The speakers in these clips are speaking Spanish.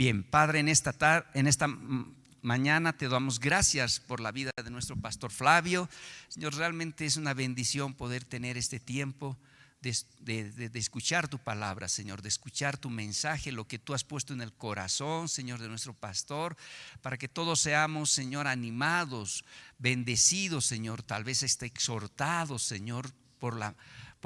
Bien, Padre, en esta mañana te damos gracias por la vida de nuestro pastor Flavio. Señor, realmente es una bendición poder tener este tiempo de escuchar tu palabra, Señor, de escuchar tu mensaje, lo que tú has puesto en el corazón, Señor, de nuestro pastor, para que todos seamos, Señor, animados, bendecidos, Señor, tal vez exhortados, Señor, por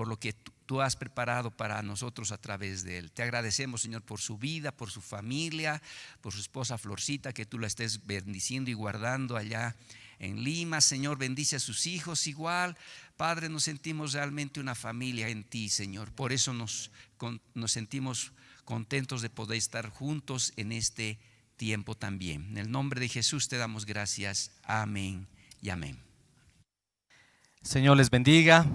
lo que tú has preparado para nosotros a través de él. Te agradecemos, Señor, por su vida, por su familia, por su esposa Florcita, que tú la estés bendiciendo y guardando allá en Lima. Señor, bendice a sus hijos igual. Padre, nos sentimos realmente una familia en ti, Señor. Por eso nos sentimos contentos de poder estar juntos en este tiempo también. En el nombre de Jesús te damos gracias. Amén y amén. Señor les bendiga.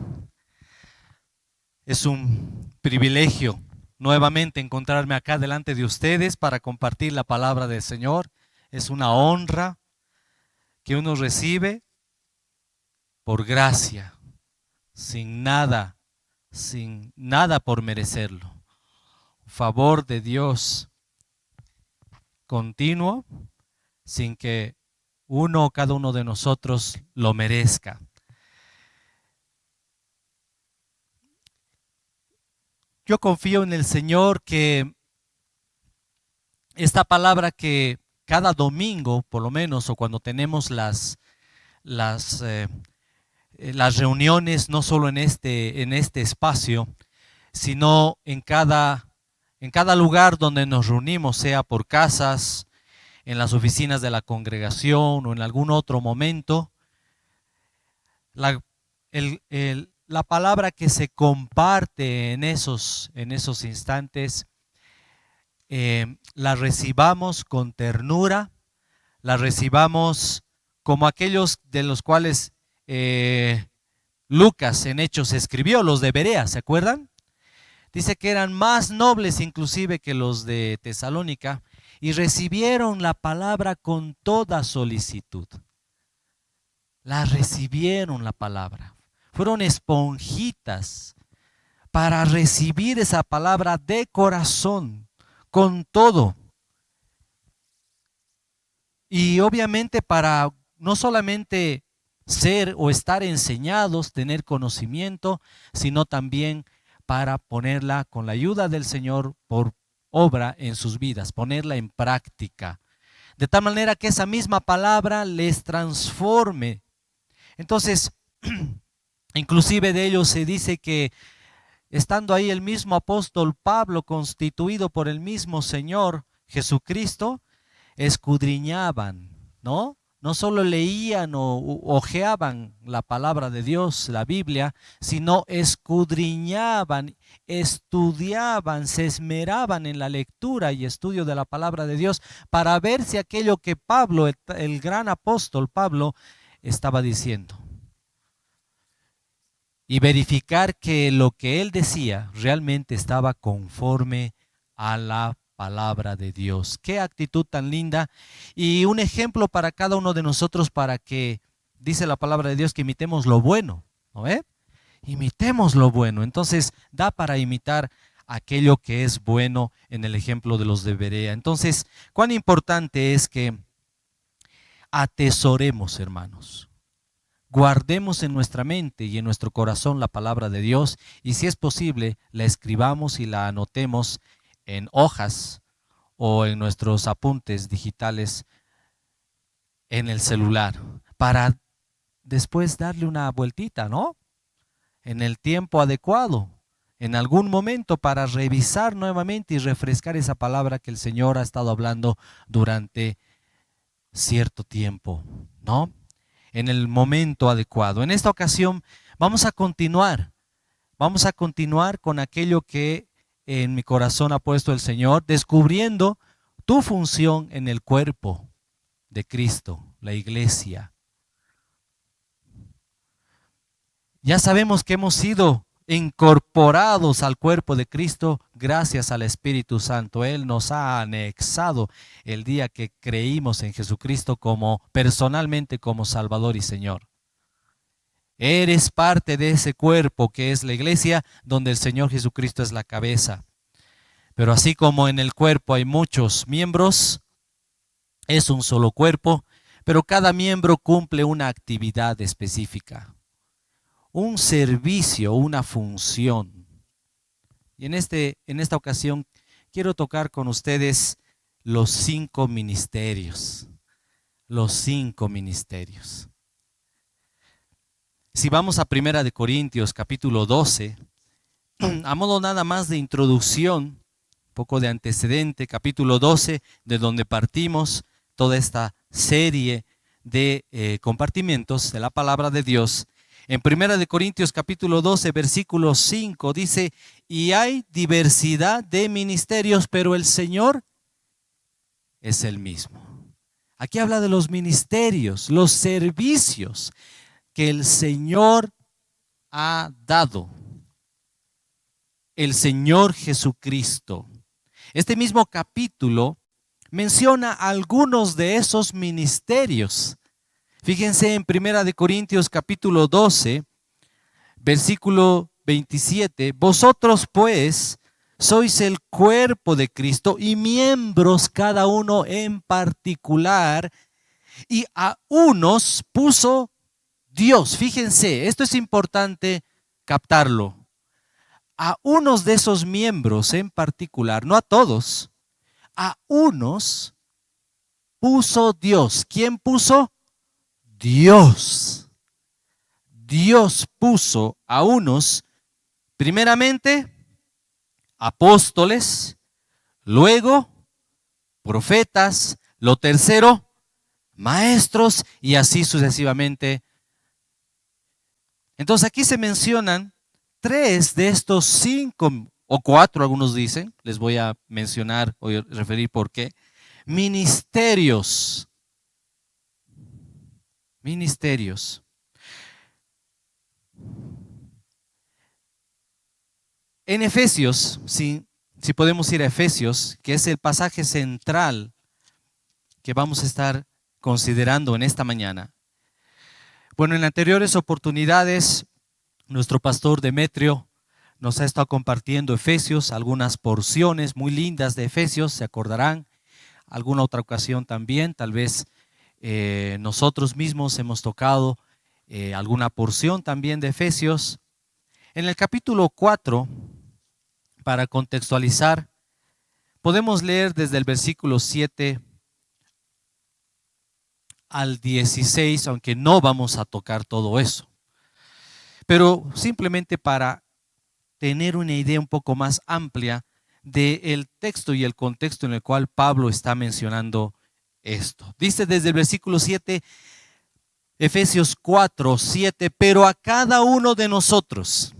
Es un privilegio nuevamente encontrarme acá delante de ustedes para compartir la palabra del Señor. Es una honra que uno recibe por gracia, sin nada por merecerlo. Favor de Dios continuo, sin que uno o cada uno de nosotros lo merezca. Yo confío en el Señor que esta palabra que cada domingo, por lo menos, o cuando tenemos las reuniones, no solo en este espacio, sino en cada lugar donde nos reunimos, sea por casas, en las oficinas de la congregación o en algún otro momento, la palabra que se comparte en esos instantes, la recibamos con ternura, la recibamos como aquellos de los cuales Lucas en Hechos escribió, los de Berea, ¿se acuerdan? Dice que eran más nobles inclusive que los de Tesalónica y recibieron la palabra con toda solicitud. La recibieron la palabra. Fueron esponjitas para recibir esa palabra de corazón, con todo. Y obviamente para no solamente ser o estar enseñados, tener conocimiento, sino también para ponerla con la ayuda del Señor por obra en sus vidas, ponerla en práctica. De tal manera que esa misma palabra les transforme. Entonces, inclusive de ellos se dice que estando ahí el mismo apóstol Pablo, constituido por el mismo Señor Jesucristo, escudriñaban, ¿no? No solo leían o hojeaban la palabra de Dios, la Biblia, sino escudriñaban, estudiaban, se esmeraban en la lectura y estudio de la palabra de Dios para ver si aquello que Pablo, el gran apóstol Pablo, estaba diciendo. Y verificar que lo que él decía realmente estaba conforme a la palabra de Dios. Qué actitud tan linda y un ejemplo para cada uno de nosotros para que, dice la palabra de Dios, que imitemos lo bueno, ¿no ve? Imitemos lo bueno. Entonces da para imitar aquello que es bueno en el ejemplo de los de Berea. Entonces, cuán importante es que atesoremos, hermanos. Guardemos en nuestra mente y en nuestro corazón la palabra de Dios y si es posible la escribamos y la anotemos en hojas o en nuestros apuntes digitales en el celular para después darle una vueltita, ¿no? En el tiempo adecuado, en algún momento para revisar nuevamente y refrescar esa palabra que el Señor ha estado hablando durante cierto tiempo, ¿no? En el momento adecuado. En esta ocasión vamos a continuar con aquello que en mi corazón ha puesto el Señor, descubriendo tu función en el cuerpo de Cristo, la iglesia. Ya sabemos que hemos sido incorporados al cuerpo de Cristo gracias al Espíritu Santo. Él nos ha anexado el día que creímos en Jesucristo personalmente como Salvador y Señor. Eres parte de ese cuerpo que es la iglesia, donde el Señor Jesucristo es la cabeza. Pero así como en el cuerpo hay muchos miembros, es un solo cuerpo, pero cada miembro cumple una actividad específica, un servicio, una función. Y en esta ocasión quiero tocar con ustedes los 5 ministerios. Los 5 ministerios. Si vamos a Primera de Corintios capítulo 12, a modo nada más de introducción, un poco de antecedente, capítulo 12, de donde partimos toda esta serie de compartimentos de la palabra de Dios. En Primera de Corintios capítulo 12, versículo 5 dice, y hay diversidad de ministerios, pero el Señor es el mismo. Aquí habla de los ministerios, los servicios que el Señor ha dado. El Señor Jesucristo. Este mismo capítulo menciona algunos de esos ministerios. Fíjense en Primera de Corintios capítulo 12, versículo 27. Vosotros pues sois el cuerpo de Cristo y miembros cada uno en particular, y a unos puso Dios. Fíjense, esto es importante captarlo. A unos de esos miembros en particular, no a todos, a unos puso Dios. ¿Quién puso? Dios. Dios puso a unos, primeramente, apóstoles, luego profetas, lo tercero, maestros, y así sucesivamente. Entonces aquí se mencionan 3 de estos 5 o 4, algunos dicen, les voy a mencionar o referir por qué, ministerios. Ministerios. En Efesios, si podemos ir a Efesios, que es el pasaje central que vamos a estar considerando en esta mañana. Bueno, en anteriores oportunidades, nuestro pastor Demetrio nos ha estado compartiendo Efesios, algunas porciones muy lindas de Efesios, se acordarán. Alguna otra ocasión también, tal vez nosotros mismos hemos tocado alguna porción también de Efesios. En el capítulo 4, para contextualizar, podemos leer desde el versículo 7 al 16, aunque no vamos a tocar todo eso. Pero simplemente para tener una idea un poco más amplia del texto y el contexto en el cual Pablo está mencionando esto. Dice desde el versículo 7, Efesios 4, 7, pero a cada uno de nosotros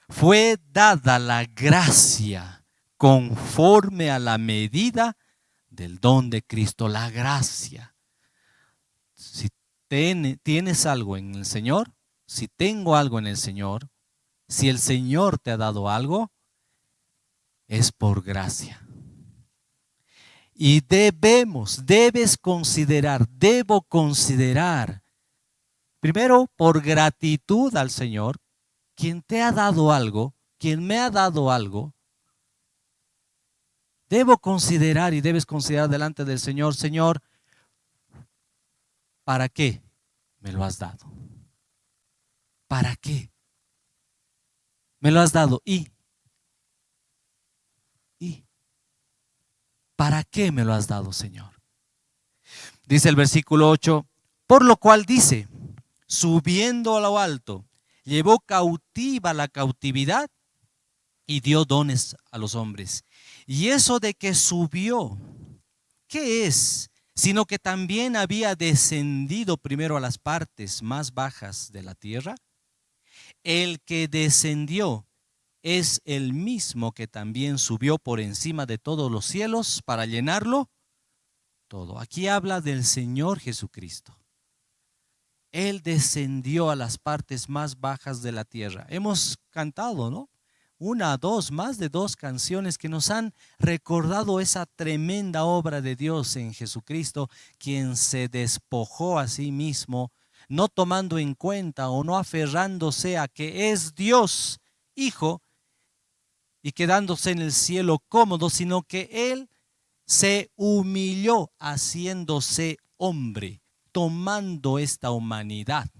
fue dada la gracia conforme a la medida del don de Cristo, la gracia. Si tienes algo en el Señor, si tengo algo en el Señor, si el Señor te ha dado algo, es por gracia. Y debo considerar, primero por gratitud al Señor, quien te ha dado algo, quien me ha dado algo, debo considerar y debes considerar delante del Señor, Señor, ¿para qué me lo has dado? ¿Para qué? Me lo has dado y ¿para qué me lo has dado, Señor? Dice el versículo 8, por lo cual dice, subiendo a lo alto, llevó cautiva la cautividad y dio dones a los hombres. Y eso de que subió, ¿qué es? Sino que también había descendido primero a las partes más bajas de la tierra. El que descendió es el mismo que también subió por encima de todos los cielos para llenarlo todo. Aquí habla del Señor Jesucristo. Él descendió a las partes más bajas de la tierra. Hemos cantado, ¿no? Más de dos canciones que nos han recordado esa tremenda obra de Dios en Jesucristo, quien se despojó a sí mismo, no tomando en cuenta o no aferrándose a que es Dios, Hijo, y quedándose en el cielo cómodo, sino que Él se humilló haciéndose hombre, tomando esta humanidad.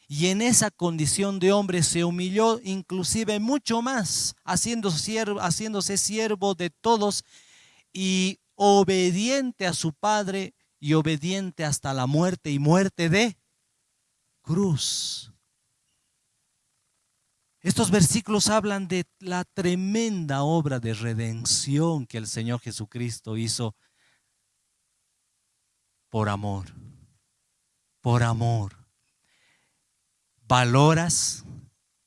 Y en esa condición de hombre se humilló inclusive mucho más, haciéndose siervo de todos y obediente a su Padre y obediente hasta la muerte y muerte de cruz. Estos versículos hablan de la tremenda obra de redención que el Señor Jesucristo hizo por amor. Por amor. ¿Valoras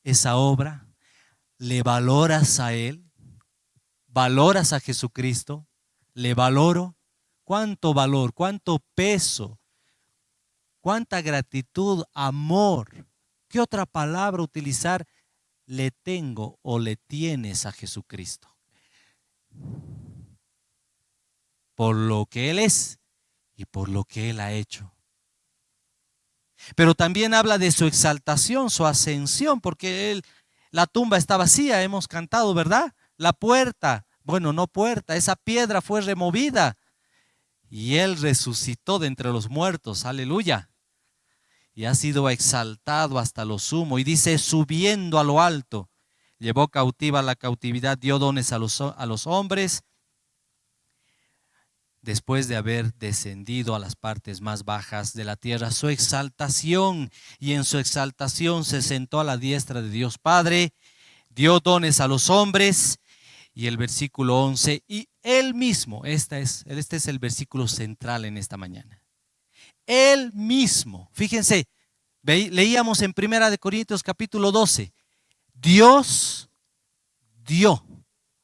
esa obra? ¿Le valoras a Él? ¿Valoras a Jesucristo? ¿Le valoro? ¿Cuánto valor? ¿Cuánto peso? ¿Cuánta gratitud? ¿Amor? ¿Qué otra palabra utilizar? Le tengo o le tienes a Jesucristo. Por lo que Él es y por lo que Él ha hecho. Pero también habla de su exaltación, su ascensión, porque la tumba está vacía, hemos cantado, ¿verdad? La puerta, bueno, no puerta, esa piedra fue removida y Él resucitó de entre los muertos, aleluya. Y ha sido exaltado hasta lo sumo. Y dice, subiendo a lo alto, llevó cautiva la cautividad, dio dones a los hombres, después de haber descendido a las partes más bajas de la tierra, su exaltación, y en su exaltación se sentó a la diestra de Dios Padre, dio dones a los hombres. Y el versículo 11, y Él mismo, este es el versículo central en esta mañana. Él mismo, fíjense, leíamos en 1 Corintios capítulo 12, Dios dio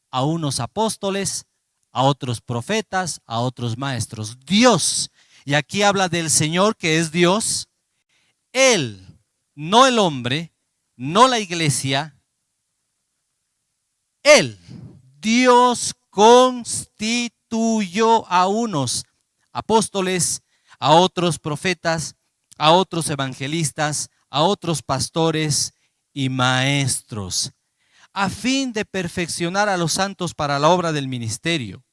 a unos apóstoles, a otros profetas, a otros maestros. Dios, y aquí habla del Señor que es Dios, Él, no el hombre, no la iglesia, Él, Dios constituyó a unos apóstoles, a otros profetas, a otros evangelistas, a otros pastores y maestros, a fin de perfeccionar a los santos para la obra del ministerio,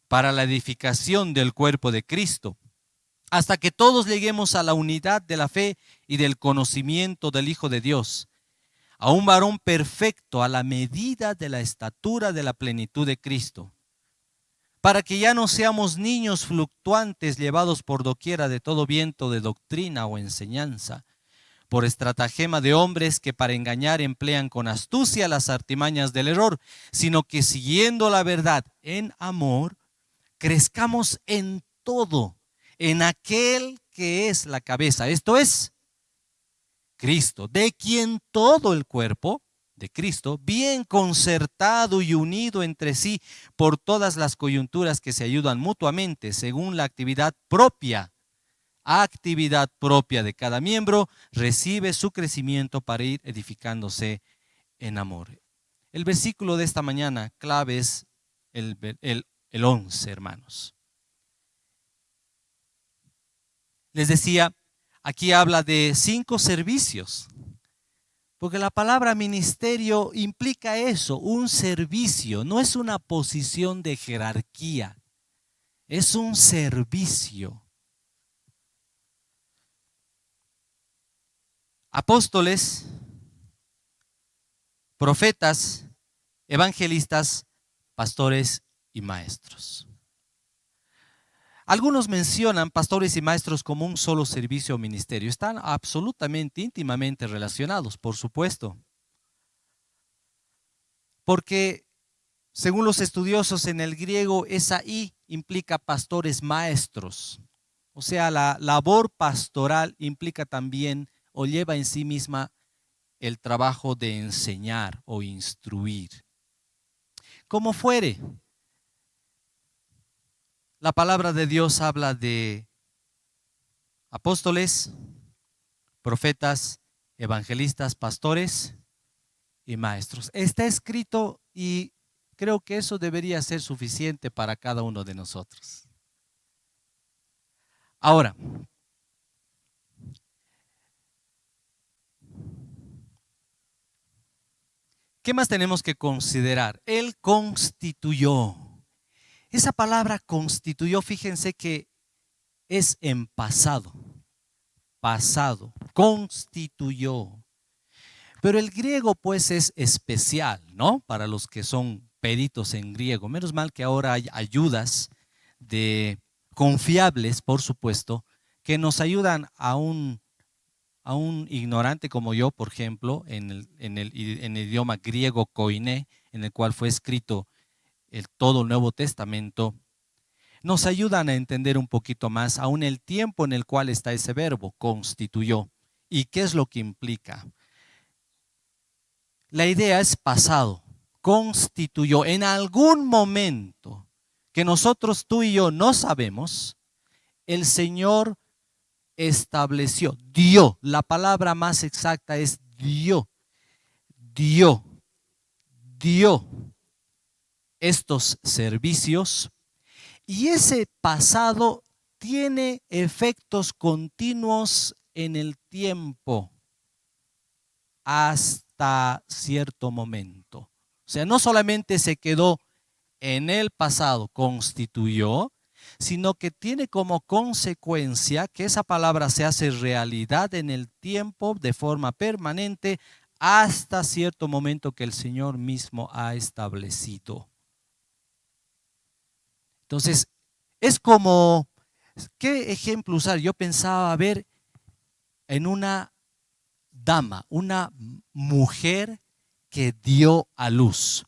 para la edificación del cuerpo de Cristo, hasta que todos lleguemos a la unidad de la fe y del conocimiento del Hijo de Dios, a un varón perfecto a la medida de la estatura de la plenitud de Cristo, para que ya no seamos niños fluctuantes llevados por doquiera de todo viento de doctrina o enseñanza, por estratagema de hombres que para engañar emplean con astucia las artimañas del error, sino que siguiendo la verdad en amor, crezcamos en todo, en aquel que es la cabeza, esto es Cristo, de quien todo el cuerpo de Cristo, bien concertado y unido entre sí por todas las coyunturas que se ayudan mutuamente según la actividad propia de cada miembro, recibe su crecimiento para ir edificándose en amor. El versículo de esta mañana clave es el 11, hermanos. Les decía, aquí habla de 5 servicios, porque la palabra ministerio implica eso, un servicio, no es una posición de jerarquía, es un servicio. Apóstoles, profetas, evangelistas, pastores y maestros. Algunos mencionan pastores y maestros como un solo servicio o ministerio. Están absolutamente, íntimamente relacionados, por supuesto. Porque, según los estudiosos en el griego, esa I implica pastores maestros. O sea, la labor pastoral implica también o lleva en sí misma el trabajo de enseñar o instruir. Como fuere, la palabra de Dios habla de apóstoles, profetas, evangelistas, pastores y maestros. Está escrito y creo que eso debería ser suficiente para cada uno de nosotros. Ahora, ¿Qué más tenemos que considerar? Él constituyó. Esa palabra constituyó, fíjense que es en pasado. Pasado, constituyó. Pero el griego pues es especial, ¿no? Para los que son peritos en griego. Menos mal que ahora hay ayudas de confiables, por supuesto, que nos ayudan a un ignorante como yo, por ejemplo, en el idioma griego koiné, en el cual fue escrito todo el Nuevo Testamento. Nos ayudan a entender un poquito más aún el tiempo en el cual está ese verbo, constituyó. ¿Y qué es lo que implica? La idea es pasado, constituyó. En algún momento que nosotros, tú y yo, no sabemos, el Señor estableció, dio. La palabra más exacta es dio estos servicios. Y ese pasado tiene efectos continuos en el tiempo hasta cierto momento. O sea, no solamente se quedó en el pasado, constituyó, sino que tiene como consecuencia que esa palabra se hace realidad en el tiempo de forma permanente hasta cierto momento que el Señor mismo ha establecido. Entonces, es como, ¿qué ejemplo usar? Yo pensaba ver en una dama, una mujer que dio a luz,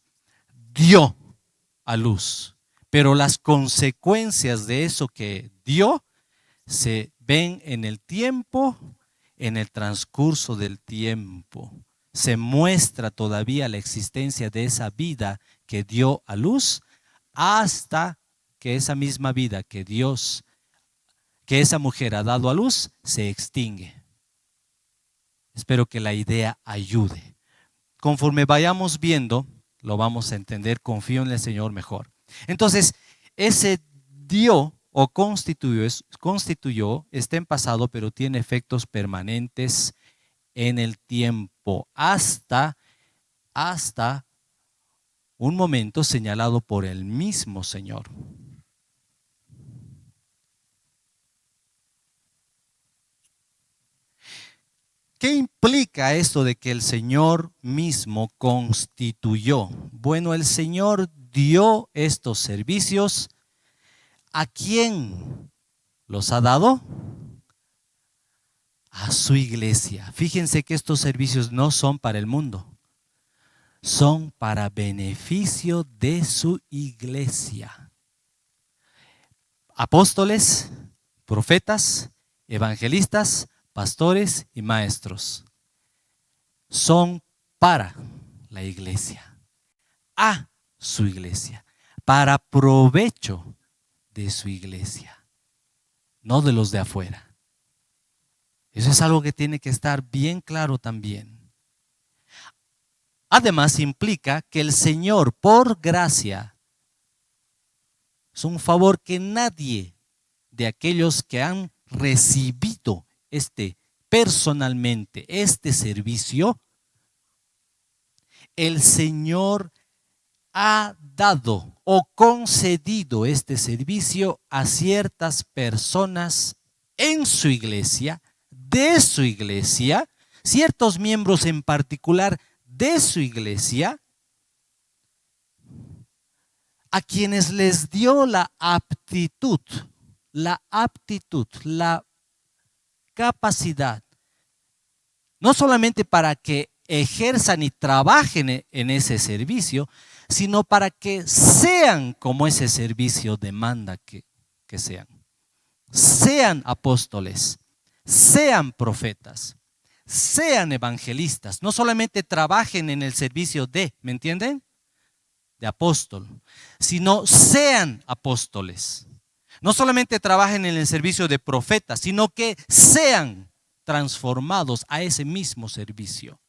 pero las consecuencias de eso que dio se ven en el tiempo, en el transcurso del tiempo. Se muestra todavía la existencia de esa vida que dio a luz hasta que esa misma vida que esa mujer ha dado a luz, se extingue. Espero que la idea ayude. Conforme vayamos viendo, lo vamos a entender, confío en el Señor mejor. Entonces, ese dio o constituyó está en pasado, pero tiene efectos permanentes en el tiempo, hasta un momento señalado por el mismo Señor. ¿Qué implica esto de que el Señor mismo constituyó? Bueno, el Señor dio estos servicios. ¿A quién los ha dado? A su iglesia. Fíjense que estos servicios no son para el mundo, son para beneficio de su iglesia. Apóstoles, profetas, evangelistas, pastores y maestros son para la iglesia, a su iglesia, para provecho de su iglesia, no de los de afuera. Eso es algo que tiene que estar bien claro también. Además implica que el Señor, por gracia, es un favor que nadie de aquellos que han recibido personalmente este servicio, el Señor ha dado o concedido este servicio a ciertas personas en su iglesia, de su iglesia, ciertos miembros en particular de su iglesia, a quienes les dio la aptitud, la capacidad, no solamente para que ejerzan y trabajen en ese servicio, sino para que sean como ese servicio demanda que sean. Sean apóstoles, sean profetas, sean evangelistas, no solamente trabajen en el servicio ¿me entienden? De apóstol, sino sean apóstoles. No solamente trabajen en el servicio de profetas, sino que sean transformados a ese mismo servicio.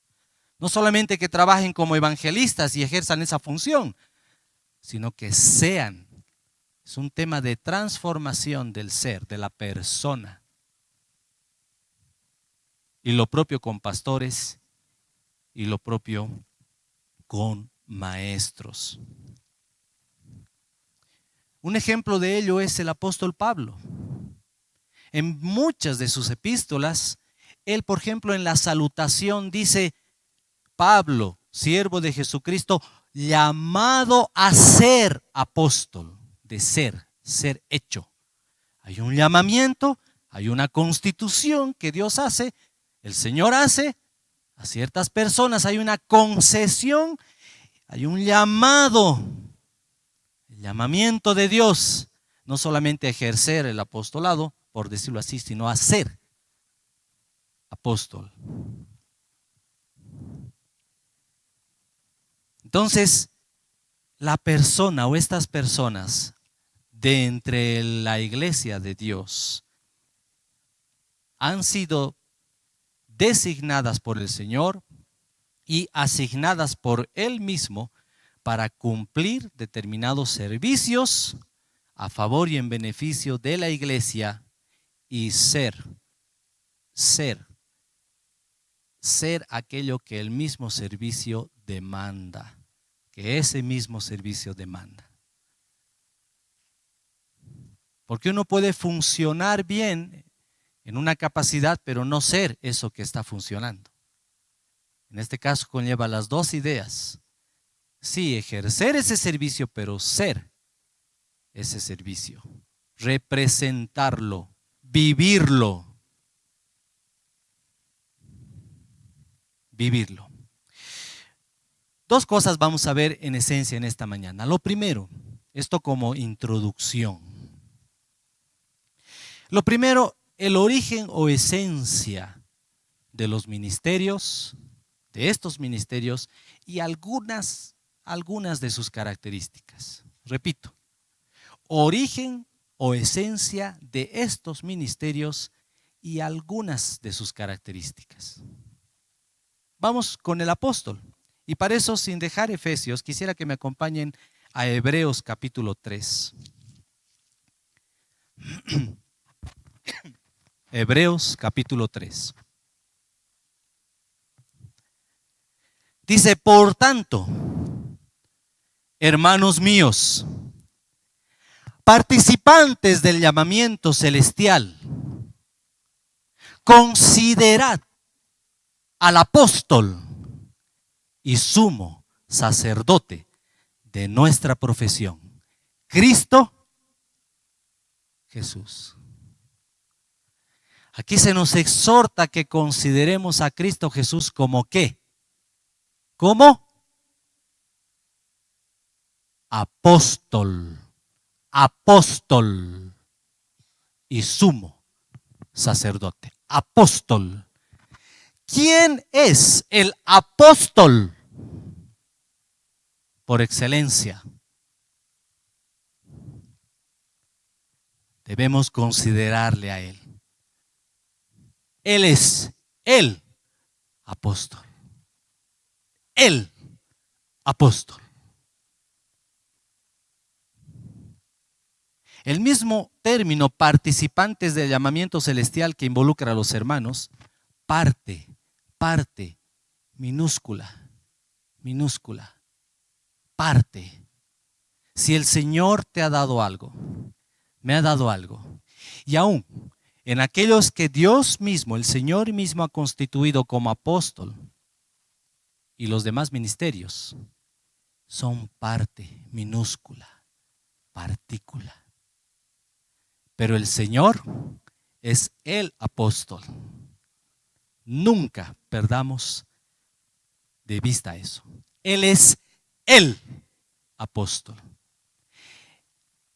No solamente que trabajen como evangelistas y ejerzan esa función, sino que sean. Es un tema de transformación del ser, de la persona. Y lo propio con pastores y lo propio con maestros. Un ejemplo de ello es el apóstol Pablo. En muchas de sus epístolas, él, por ejemplo, en la salutación dice: Pablo, siervo de Jesucristo, llamado a ser apóstol, de ser hecho. Hay un llamamiento, hay una constitución que Dios hace, el Señor hace a ciertas personas, hay una concesión, hay un llamado, el llamamiento de Dios, no solamente a ejercer el apostolado, por decirlo así, sino a ser apóstol. Entonces, la persona o estas personas de entre la iglesia de Dios han sido designadas por el Señor y asignadas por Él mismo para cumplir determinados servicios a favor y en beneficio de la iglesia y ser aquello que el mismo servicio demanda, que ese mismo servicio demanda. Porque uno puede funcionar bien en una capacidad, pero no ser eso que está funcionando. En este caso conlleva las dos ideas. Sí, ejercer ese servicio, pero ser ese servicio, representarlo, vivirlo. Dos cosas vamos a ver en esencia en esta mañana. Lo primero, esto como introducción. Lo primero, el origen o esencia de los ministerios, de estos ministerios y algunas de sus características. Repito, origen o esencia de estos ministerios y algunas de sus características. Vamos con el apóstol. Y para eso, sin dejar Efesios, quisiera que me acompañen a Hebreos capítulo 3. Hebreos capítulo 3. Dice: por tanto, hermanos míos, participantes del llamamiento celestial, considerad al apóstol y sumo sacerdote de nuestra profesión, Cristo Jesús. Aquí se nos exhorta que consideremos a Cristo Jesús como ¿qué? Como apóstol y sumo sacerdote. Apóstol. ¿Quién es el apóstol por excelencia? Debemos considerarle a él. Él es el apóstol. El apóstol. El mismo término participantes del llamamiento celestial que involucra a los hermanos, parte, minúscula, parte. Si el Señor te ha dado algo, me ha dado algo, y aún en aquellos que Dios mismo, el Señor mismo ha constituido como apóstol, y los demás ministerios son parte minúscula, partícula. Pero el Señor es el apóstol. Nunca perdamos de vista eso. Él es el apóstol.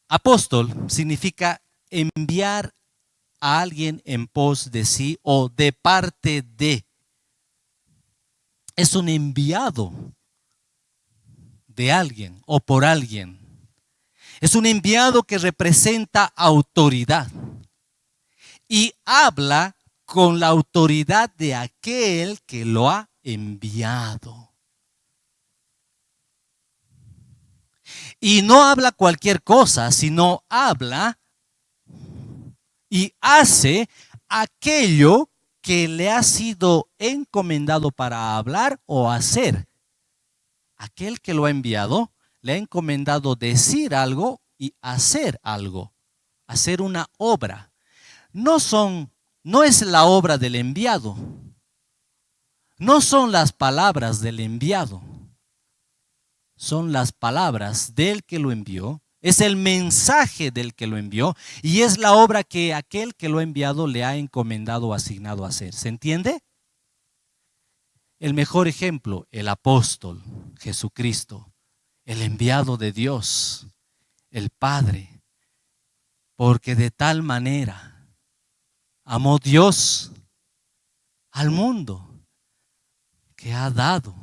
Apóstol significa enviar a alguien en pos de sí o de parte de. Es un enviado de alguien o por alguien. Es un enviado que representa autoridad y habla con la autoridad de aquel que lo ha enviado. Y no habla cualquier cosa, sino habla y hace aquello que le ha sido encomendado para hablar o hacer aquel que lo ha enviado le ha encomendado decir algo y hacer algo, hacer una obra. No es la obra del enviado, no son las palabras del enviado, son las palabras del que lo envió, es el mensaje del que lo envió y es la obra que aquel que lo ha enviado le ha encomendado o asignado a hacer. ¿Se entiende? El mejor ejemplo, el apóstol Jesucristo, el enviado de Dios, el Padre, porque de tal manera amó Dios al mundo que ha dado.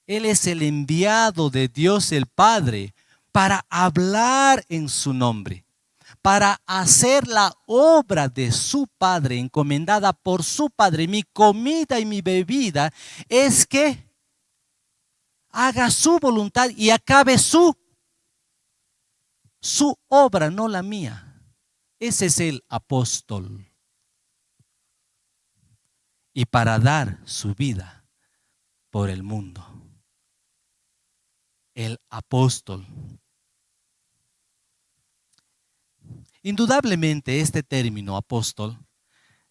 Él es el enviado de Dios el Padre para hablar en su nombre, para hacer la obra de su Padre, encomendada por su Padre. Mi comida y mi bebida es que haga su voluntad y acabe su obra, no la mía. Ese es el apóstol. Y para dar su vida por el mundo. El apóstol. Indudablemente este término apóstol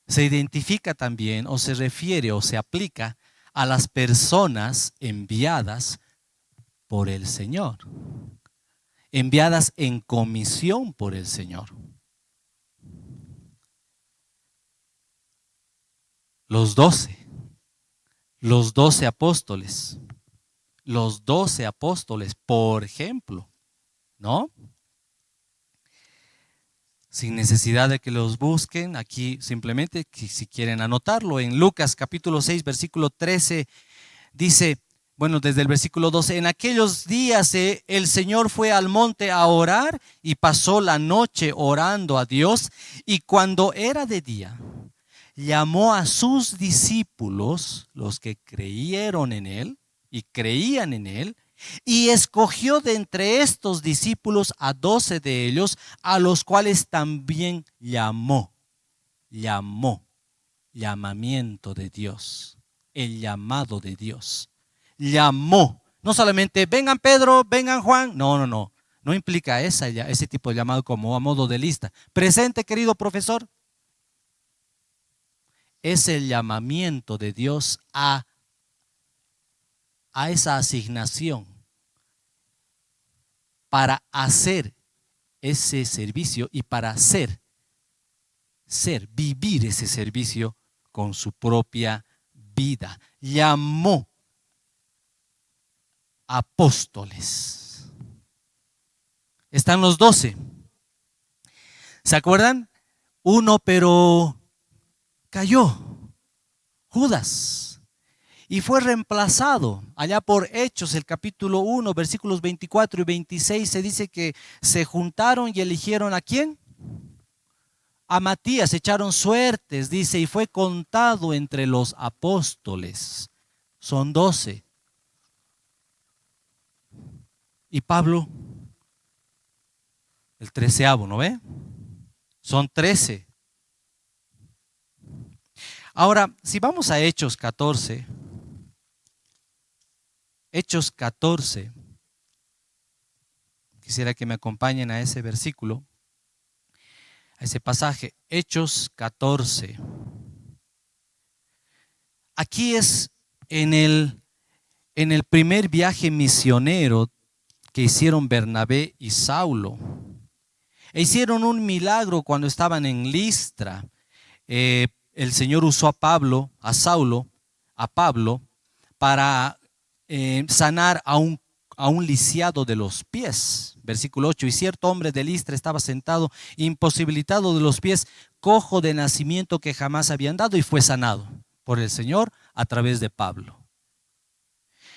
se identifica también o se refiere o se aplica a las personas enviadas por el Señor, enviadas en comisión por el Señor. Los 12 apóstoles, por ejemplo, ¿no? Sin necesidad de que los busquen, aquí simplemente, si quieren anotarlo, en Lucas capítulo 6, versículo 13, dice, bueno, desde el versículo 12, en aquellos días el Señor fue al monte a orar y pasó la noche orando a Dios, y cuando era de día, llamó a sus discípulos, los que creyeron en él y creían en él, y escogió de entre estos discípulos a 12 de ellos, a los cuales también llamamiento de Dios, el llamado de Dios. Llamó, no solamente vengan Pedro, vengan Juan, no implica ese tipo de llamado como a modo de lista. Presente, querido profesor. Es el llamamiento de Dios a esa asignación para hacer ese servicio y para vivir ese servicio con su propia vida. Llamó apóstoles. Están los 12. ¿Se acuerdan? Uno, pero cayó, Judas, y fue reemplazado. Allá por Hechos, el capítulo 1, versículos 24 y 26, se dice que se juntaron y eligieron ¿a quién? A Matías, echaron suertes, dice, y fue contado entre los apóstoles. Son 12. Y Pablo, el 13º, ¿no ve? Son 13. Ahora, si vamos a Hechos 14, quisiera que me acompañen a ese versículo, a ese pasaje, Hechos 14. Aquí es en el primer viaje misionero que hicieron Bernabé y Saulo. E hicieron un milagro cuando estaban en Listra. El Señor usó a Pablo, a Saulo, a Pablo, para sanar a un lisiado de los pies. Versículo 8, y cierto hombre de Listra estaba sentado, imposibilitado de los pies, cojo de nacimiento que jamás habían dado, y fue sanado por el Señor a través de Pablo.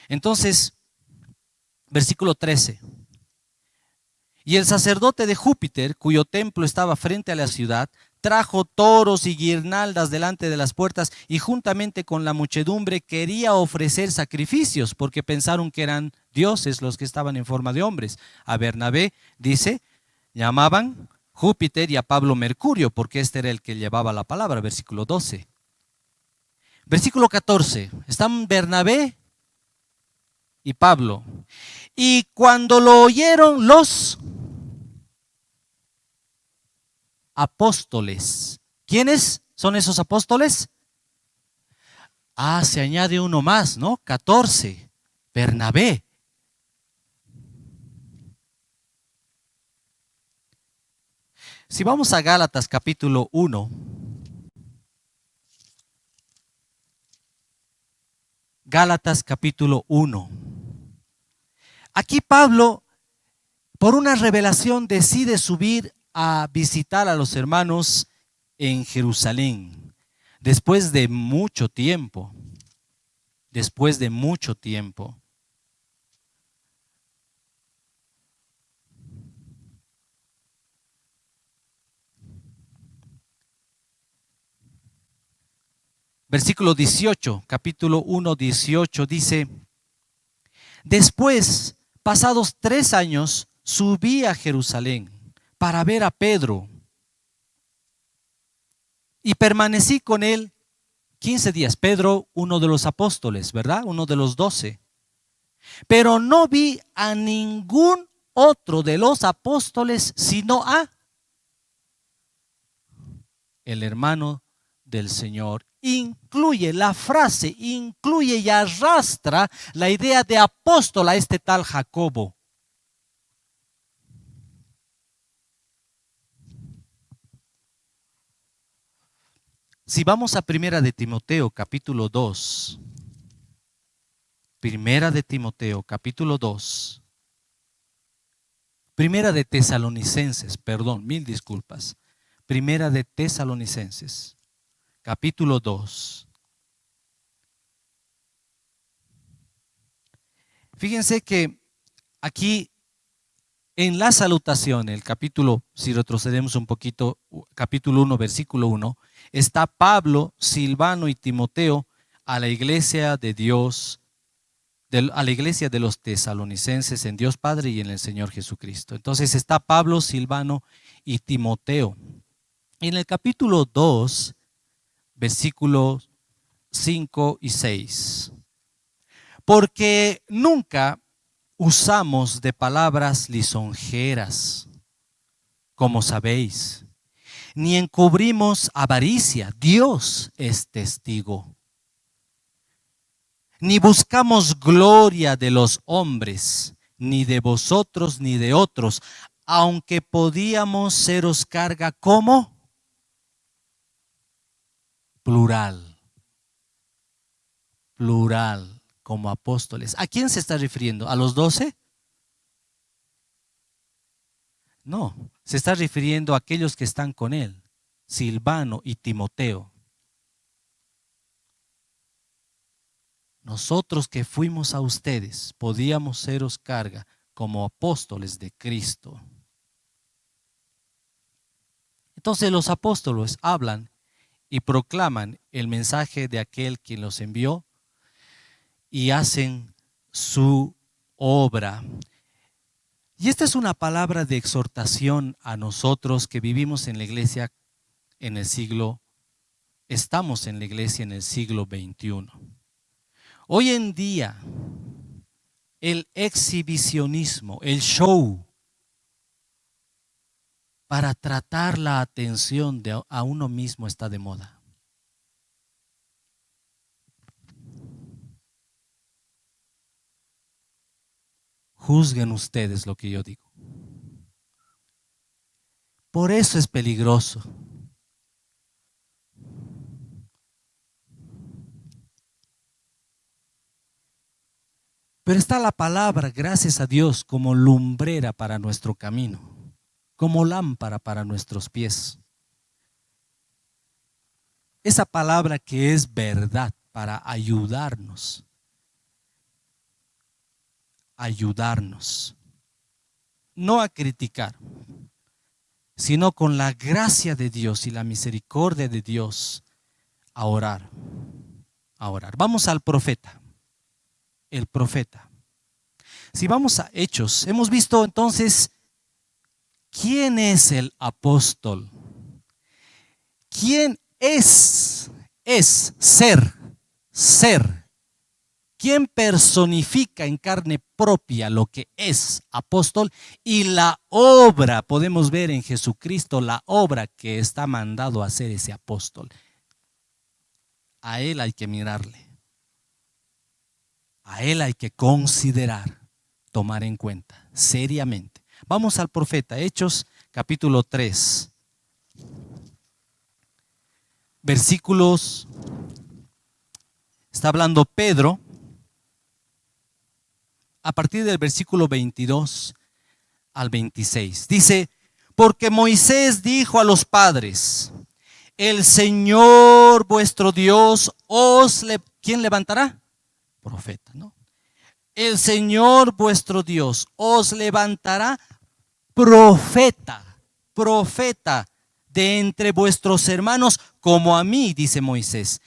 Entonces, versículo 13. Y el sacerdote de Júpiter, cuyo templo estaba frente a la ciudad, trajo toros y guirnaldas delante de las puertas y juntamente con la muchedumbre quería ofrecer sacrificios porque pensaron que eran dioses los que estaban en forma de hombres. A Bernabé, dice, llamaban Júpiter y a Pablo Mercurio porque este era el que llevaba la palabra, versículo 12. Versículo 14. Están Bernabé y Pablo. Y cuando lo oyeron los apóstoles. ¿Quiénes son esos apóstoles? Se añade uno más, ¿no? 14. Bernabé. Si vamos a Gálatas capítulo 1. Gálatas capítulo 1. Aquí Pablo, por una revelación, decide subir a visitar a los hermanos en Jerusalén. Después de mucho tiempo. Después de mucho tiempo. Versículo 18, capítulo 1, 18 dice: después, pasados 3 años, subí a Jerusalén para ver a Pedro y permanecí con él 15 días. Pedro, uno de los apóstoles, ¿verdad? Uno de los 12. Pero no vi a ningún otro de los apóstoles sino a el hermano del Señor. Incluye la frase, incluye y arrastra la idea de apóstol a este tal Jacobo. Si vamos a Primera de Timoteo, capítulo 2. Primera de Timoteo, capítulo 2. Primera de Tesalonicenses, perdón, mil disculpas. Primera de Tesalonicenses, capítulo 2. Fíjense que aquí en la salutación, el capítulo, si retrocedemos un poquito, capítulo 1, versículo 1, está Pablo, Silvano y Timoteo a la iglesia de Dios, a la iglesia de los tesalonicenses en Dios Padre y en el Señor Jesucristo. Entonces está Pablo, Silvano y Timoteo. En el capítulo 2, versículos 5 y 6. Porque nunca usamos de palabras lisonjeras, como sabéis, ni encubrimos avaricia, Dios es testigo. Ni buscamos gloria de los hombres, ni de vosotros, ni de otros, aunque podíamos seros carga como plural, como apóstoles. ¿A quién se está refiriendo? ¿A los 12? No, se está refiriendo a aquellos que están con él, Silvano y Timoteo. Nosotros que fuimos a ustedes, podíamos seros carga como apóstoles de Cristo. Entonces los apóstoles hablan y proclaman el mensaje de aquel quien los envió y hacen su obra. Y esta es una palabra de exhortación a nosotros que vivimos en la iglesia en el siglo, estamos en la iglesia en el siglo XXI. Hoy en día, el exhibicionismo, el show, para tratar la atención a uno mismo está de moda. Juzguen ustedes lo que yo digo. Por eso es peligroso. Pero está la palabra, gracias a Dios, como lumbrera para nuestro camino, como lámpara para nuestros pies. Esa palabra que es verdad para ayudarnos. No a criticar, sino con la gracia de Dios y la misericordia de Dios a orar. Vamos al profeta. El profeta. Si vamos a Hechos, hemos visto entonces quién es el apóstol. ¿Quién es ser? ser. ¿Quién personifica en carne propia lo que es apóstol? Y la obra, podemos ver en Jesucristo la obra que está mandado a hacer ese apóstol. A él hay que mirarle. A él hay que considerar, tomar en cuenta seriamente. Vamos al profeta, Hechos capítulo 3. Versículos, está hablando Pedro, a partir del versículo 22 al 26. Dice, porque Moisés dijo a los padres, el Señor vuestro Dios ¿quién levantará? Profeta, ¿no? El Señor vuestro Dios os levantará profeta de entre vuestros hermanos, como a mí, dice Moisés.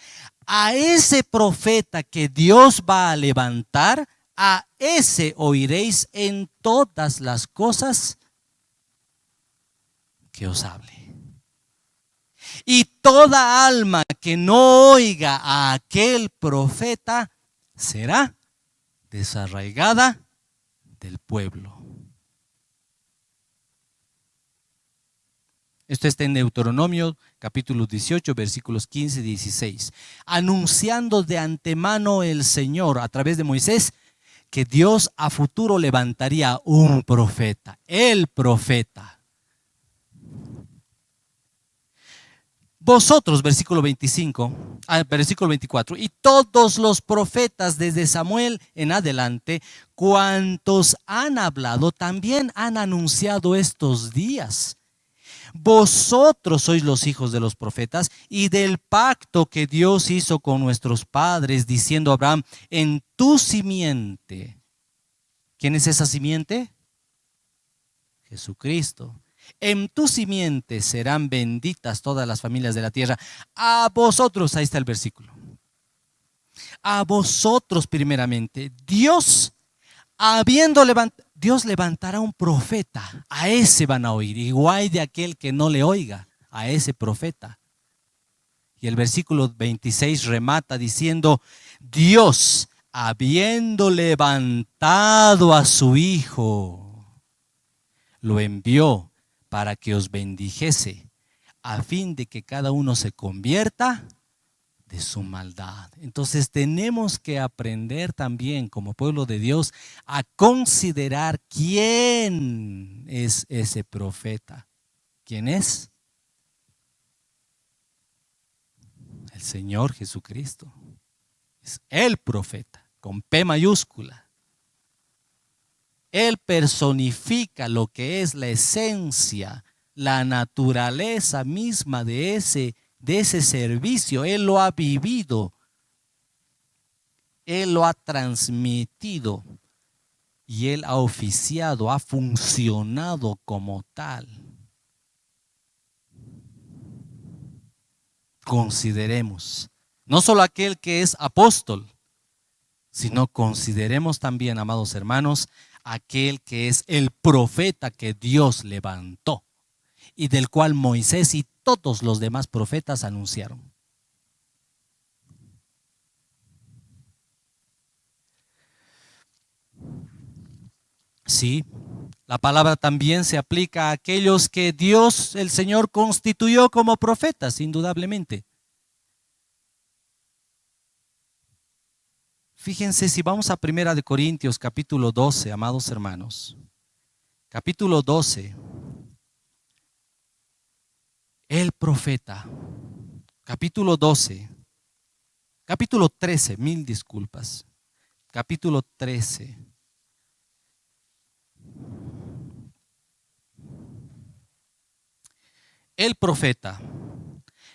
A ese profeta que Dios va a levantar, a ese oiréis en todas las cosas que os hable. Y toda alma que no oiga a aquel profeta será desarraigada del pueblo. Esto está en Deuteronomio capítulo 18, versículos 15 y 16. Anunciando de antemano el Señor a través de Moisés que Dios a futuro levantaría un profeta, el profeta. Vosotros, versículo 24, y todos los profetas desde Samuel en adelante, cuantos han hablado, también han anunciado estos días. Vosotros sois los hijos de los profetas y del pacto que Dios hizo con nuestros padres, diciendo a Abraham, en tu simiente. ¿Quién es esa simiente? Jesucristo. En tu simiente serán benditas todas las familias de la tierra. A vosotros, ahí está el versículo. A vosotros primeramente, Dios levantará un profeta, a ese van a oír, igual de aquel que no le oiga, a ese profeta. Y el versículo 26 remata diciendo, Dios, habiendo levantado a su Hijo, lo envió para que os bendijese, a fin de que cada uno se convierta de su maldad. Entonces tenemos que aprender también como pueblo de Dios a considerar quién es ese profeta. ¿Quién es? El Señor Jesucristo. Es el profeta, con P mayúscula. Él personifica lo que es la esencia, la naturaleza misma de ese servicio. Él lo ha vivido, Él lo ha transmitido y Él ha oficiado, ha funcionado como tal. Consideremos, no solo aquel que es apóstol, sino consideremos también, amados hermanos, aquel que es el profeta que Dios levantó y del cual Moisés y todos los demás profetas anunciaron. Sí, la palabra también se aplica a aquellos que Dios, el Señor, constituyó como profetas, indudablemente. Fíjense, si vamos a 1 Corintios capítulo 12, amados hermanos, capítulo 12, el profeta, capítulo 12, capítulo 13, mil disculpas, capítulo 13. El profeta,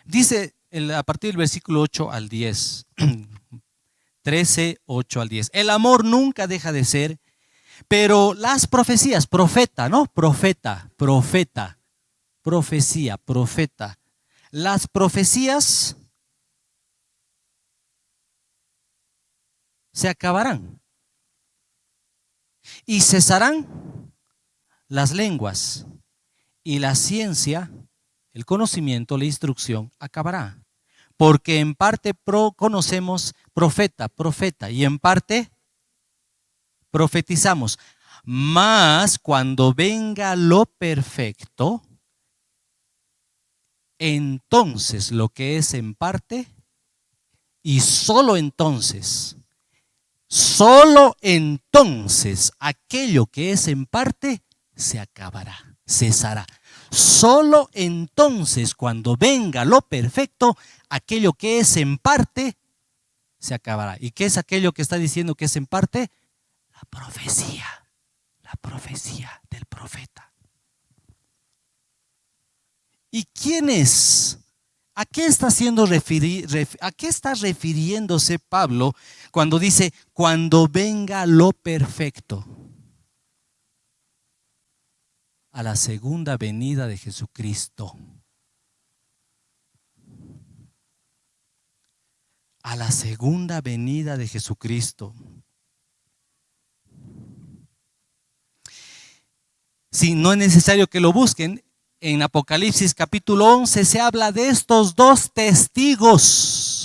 dice a partir del versículo 8 al 10, 13, 8 al 10. El amor nunca deja de ser, pero las profecías, profeta, ¿no? Profeta, profecía, profeta. Las profecías se acabarán y cesarán las lenguas y la ciencia, el conocimiento, la instrucción acabará. porque en parte conocemos profeta, y en parte profetizamos. Mas cuando venga lo perfecto, entonces lo que es en parte, y solo entonces aquello que es en parte se acabará, cesará. Solo entonces, cuando venga lo perfecto, aquello que es en parte se acabará. ¿Y qué es aquello que está diciendo que es en parte? La profecía del profeta. ¿Y quién es? ¿A qué está refiriéndose Pablo cuando dice, cuando venga lo perfecto? A la segunda venida de Jesucristo. A la segunda venida de Jesucristo. Si no es necesario que lo busquen, en Apocalipsis capítulo 11 se habla de estos dos testigos.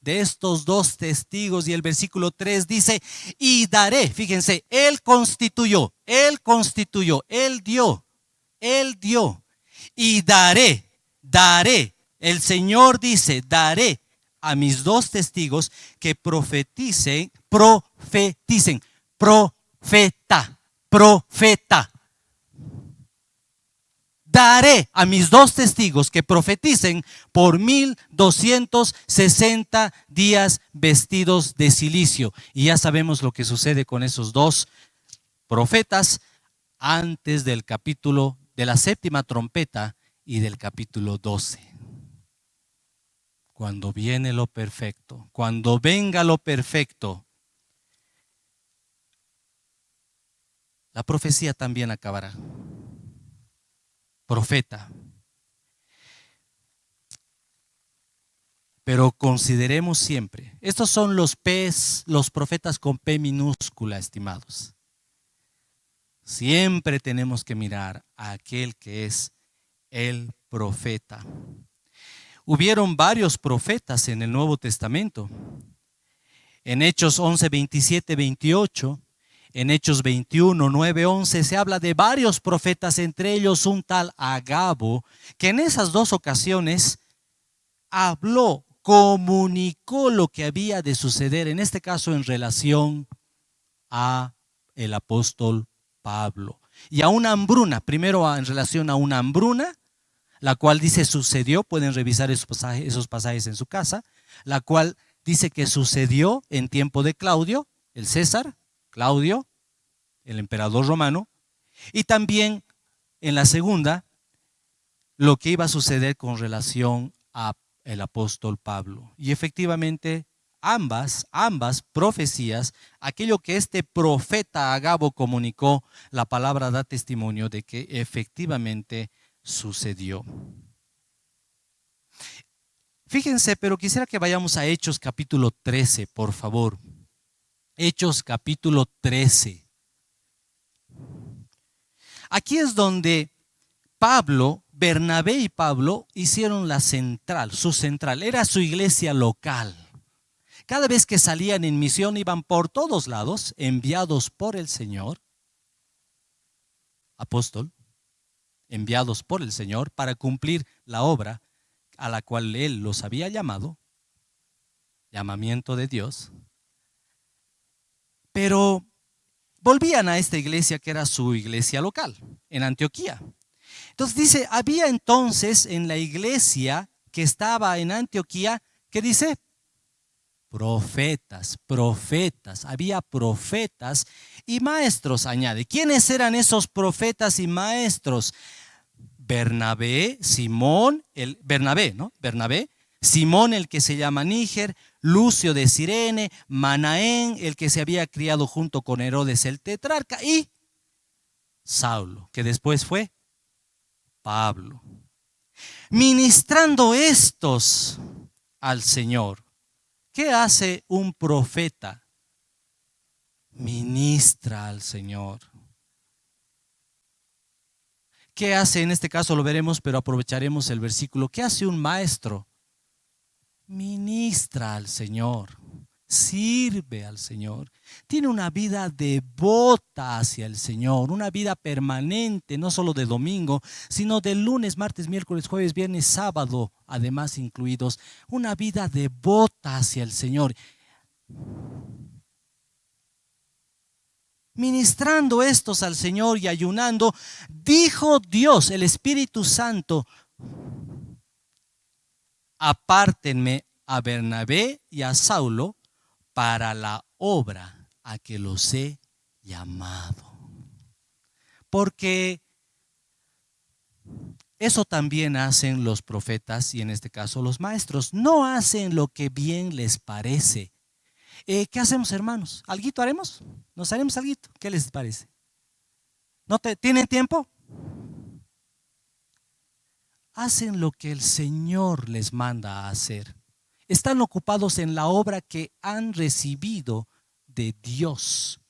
Y el versículo 3 dice, y daré, fíjense, Él dio, y daré, el Señor dice, daré a mis dos testigos que profeta. Daré a mis dos testigos que profeticen por 1260 días vestidos de cilicio. Y ya sabemos lo que sucede con esos dos profetas antes del capítulo de la séptima trompeta y del capítulo 12. Cuando viene lo perfecto, cuando venga lo perfecto, la profecía también acabará. Profeta. Pero consideremos siempre, estos son los profetas con P minúscula, estimados. Siempre tenemos que mirar a aquel que es el profeta. Hubieron varios profetas en el Nuevo Testamento. En Hechos 11, 27, 28, en Hechos 21, 9, 11 se habla de varios profetas, entre ellos un tal Agabo, que en esas dos ocasiones habló, comunicó lo que había de suceder, en este caso en relación a el apóstol Pablo. Y a una hambruna, primero en relación a una hambruna, la cual dice sucedió, pueden revisar esos pasajes en su casa, la cual dice que sucedió en tiempo de Claudio, el César, Claudio, el emperador romano, y también en la segunda, lo que iba a suceder con relación a el apóstol Pablo. Y efectivamente, ambas profecías, aquello que este profeta Agabo comunicó, la palabra da testimonio de que efectivamente sucedió. Fíjense, pero quisiera que vayamos a Hechos capítulo 13, por favor. Hechos capítulo 13. Aquí es donde Bernabé y Pablo hicieron su central, era su iglesia local. Cada vez que salían en misión iban por todos lados, enviados por el Señor, apóstol, enviados por el Señor para cumplir la obra a la cual Él los había llamado, llamamiento de Dios. Pero volvían a esta iglesia que era su iglesia local, en Antioquía. Entonces dice, había entonces en la iglesia que estaba en Antioquía, ¿qué dice? Profetas, había profetas y maestros, añade. ¿Quiénes eran esos profetas y maestros? Bernabé, Simón, Simón, el que se llama Níger, Lucio de Cirene, Manaén, el que se había criado junto con Herodes el tetrarca, y Saulo, que después fue Pablo. Ministrando estos al Señor. ¿Qué hace un profeta? Ministra al Señor. ¿Qué hace? En este caso lo veremos, pero aprovecharemos el versículo. ¿Qué hace un maestro? ministra al Señor, sirve al Señor, tiene una vida devota hacia el Señor, una vida permanente, no solo de domingo, sino de lunes, martes, miércoles, jueves, viernes, sábado, además incluidos, una vida devota hacia el Señor. Ministrando estos al Señor y ayunando, dijo Dios, el Espíritu Santo: apártenme a Bernabé y a Saulo para la obra a que los he llamado. Porque eso también hacen los profetas y en este caso los maestros. No hacen lo que bien les parece. ¿Qué hacemos, hermanos? ¿Alguito haremos? ¿Nos haremos alguito? ¿Qué les parece? ¿Tienen tiempo? Hacen lo que el Señor les manda a hacer. Están ocupados en la obra que han recibido de Dios,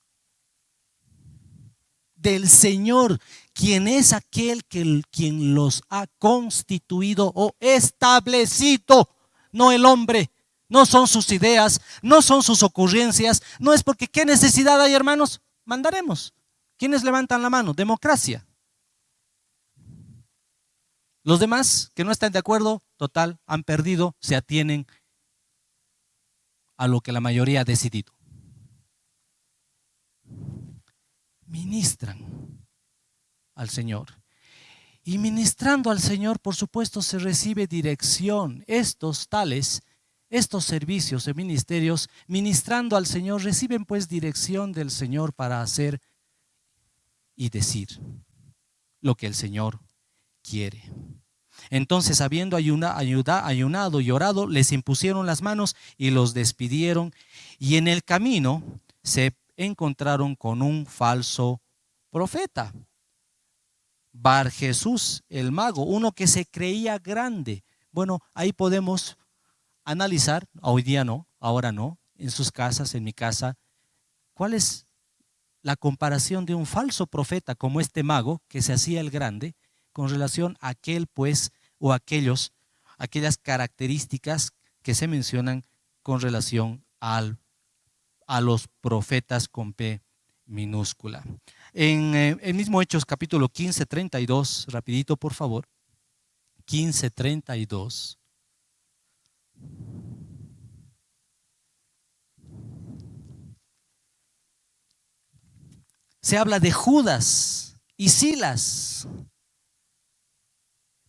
del Señor, quien es aquel quien los ha constituido o establecido, no el hombre. No son sus ideas, no son sus ocurrencias, no es porque ¿qué necesidad hay, hermanos? Mandaremos. ¿Quiénes levantan la mano? Democracia. Los demás que no están de acuerdo, total, han perdido, se atienen a lo que la mayoría ha decidido. Ministran al Señor. Y ministrando al Señor, por supuesto, se recibe dirección. Estos servicios de ministerios, ministrando al Señor, reciben pues dirección del Señor para hacer y decir lo que el Señor quiere. Entonces, habiendo ayunado y orado, les impusieron las manos y los despidieron. Y en el camino se encontraron con un falso profeta, Bar Jesús, el mago, uno que se creía grande. Bueno, ahí podemos analizar, hoy día no, ahora no, en sus casas, en mi casa, cuál es la comparación de un falso profeta como este mago que se hacía el grande con relación a aquel pues o aquellas características que se mencionan con relación a los profetas con P minúscula. En el mismo Hechos capítulo 15, 32, rapidito por favor, 15, 32. Se habla de Judas y Silas.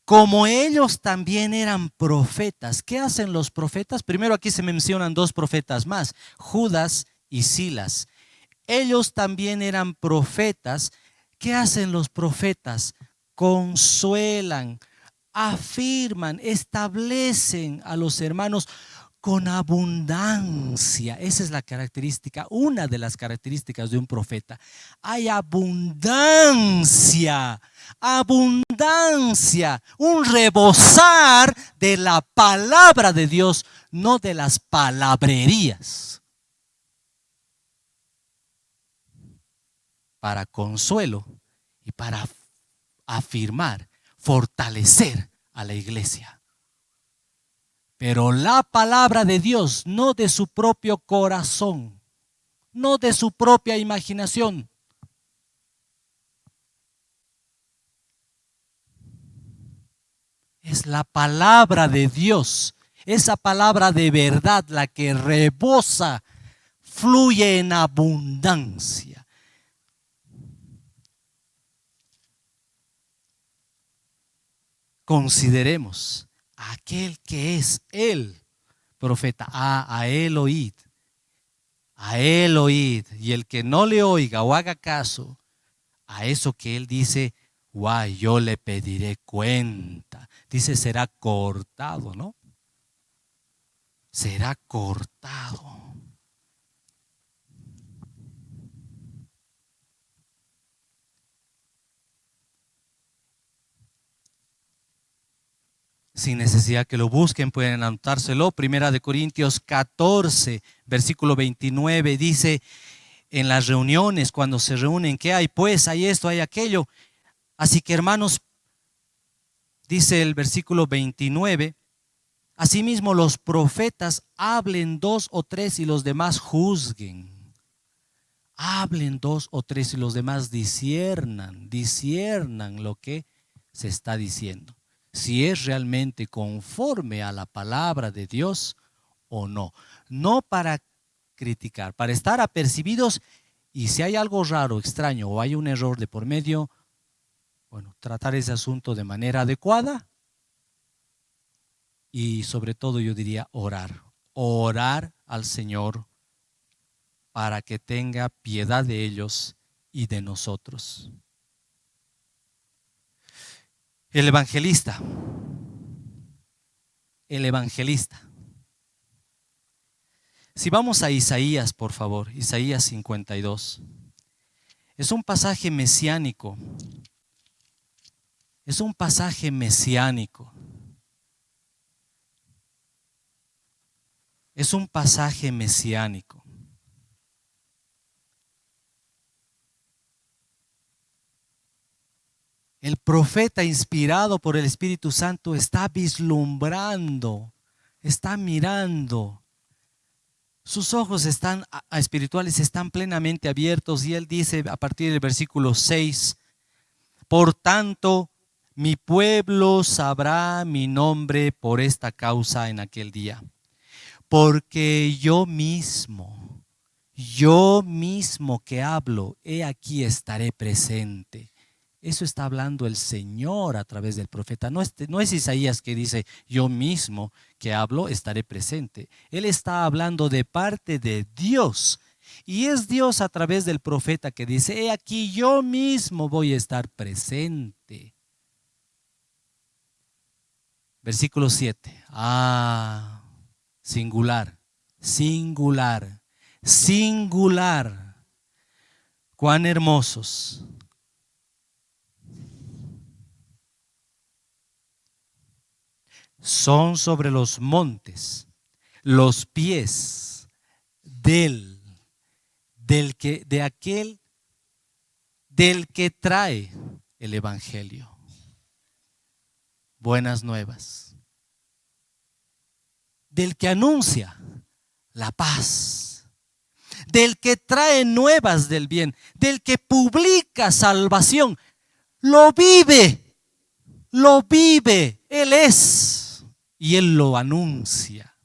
Como ellos también eran profetas. ¿Qué hacen los profetas? Primero aquí se mencionan dos profetas más, Judas y Silas. Ellos también eran profetas. ¿Qué hacen los profetas? Consuelan, afirman, establecen a los hermanos con abundancia. Esa es la característica, una de las características de un profeta. Hay abundancia, un rebosar de la palabra de Dios, no de las palabrerías. Para consuelo y para afirmar, fortalecer a la iglesia. Pero la palabra de Dios, no de su propio corazón, no de su propia imaginación. Es la palabra de Dios, esa palabra de verdad, la que rebosa, fluye en abundancia. Consideremos aquel que es el profeta. A él oíd, y el que no le oiga o haga caso a eso que él dice, guay, yo le pediré cuenta. Dice, será cortado, ¿no? Será cortado. Sin necesidad que lo busquen, pueden anotárselo. Primera de Corintios 14, versículo 29, dice, en las reuniones, cuando se reúnen, ¿qué hay? Pues hay esto, hay aquello. Así que, hermanos, dice el versículo 29, Asimismo, los profetas hablen 2 o 3 y los demás juzguen. Hablen 2 o 3 y los demás disciernan lo que se está diciendo. Si es realmente conforme a la palabra de Dios o no. No para criticar, para estar apercibidos, y si hay algo raro, extraño o hay un error de por medio, bueno, tratar ese asunto de manera adecuada y sobre todo yo diría orar al Señor para que tenga piedad de ellos y de nosotros. El evangelista. Si vamos a Isaías, por favor, Isaías 52. Es un pasaje mesiánico. Es un pasaje mesiánico. Es un pasaje mesiánico. El profeta inspirado por el Espíritu Santo está vislumbrando, está mirando. Sus ojos espirituales están plenamente abiertos y él dice a partir del versículo 6, por tanto, mi pueblo sabrá mi nombre por esta causa en aquel día. Porque yo mismo que hablo, he aquí estaré presente. Eso está hablando el Señor a través del profeta. No es Isaías que dice, yo mismo que hablo, estaré presente. Él está hablando de parte de Dios. Y es Dios a través del profeta que dice, he aquí yo mismo voy a estar presente. Versículo 7. Singular. Cuán hermosos son sobre los montes los pies del que trae el evangelio. Buenas nuevas. Del que anuncia la paz. Del que trae nuevas del bien. Del que publica salvación. Lo vive. Él es. Y él lo anuncia.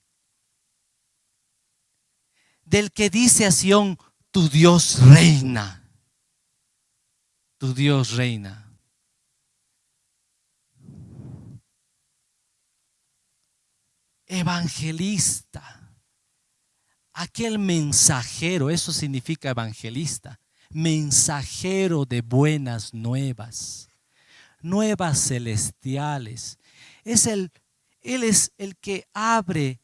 Del que dice a Sión, tu Dios reina. Tu Dios reina. Evangelista. Aquel mensajero, eso significa evangelista. Mensajero de buenas nuevas. Nuevas celestiales. Él es el que abre.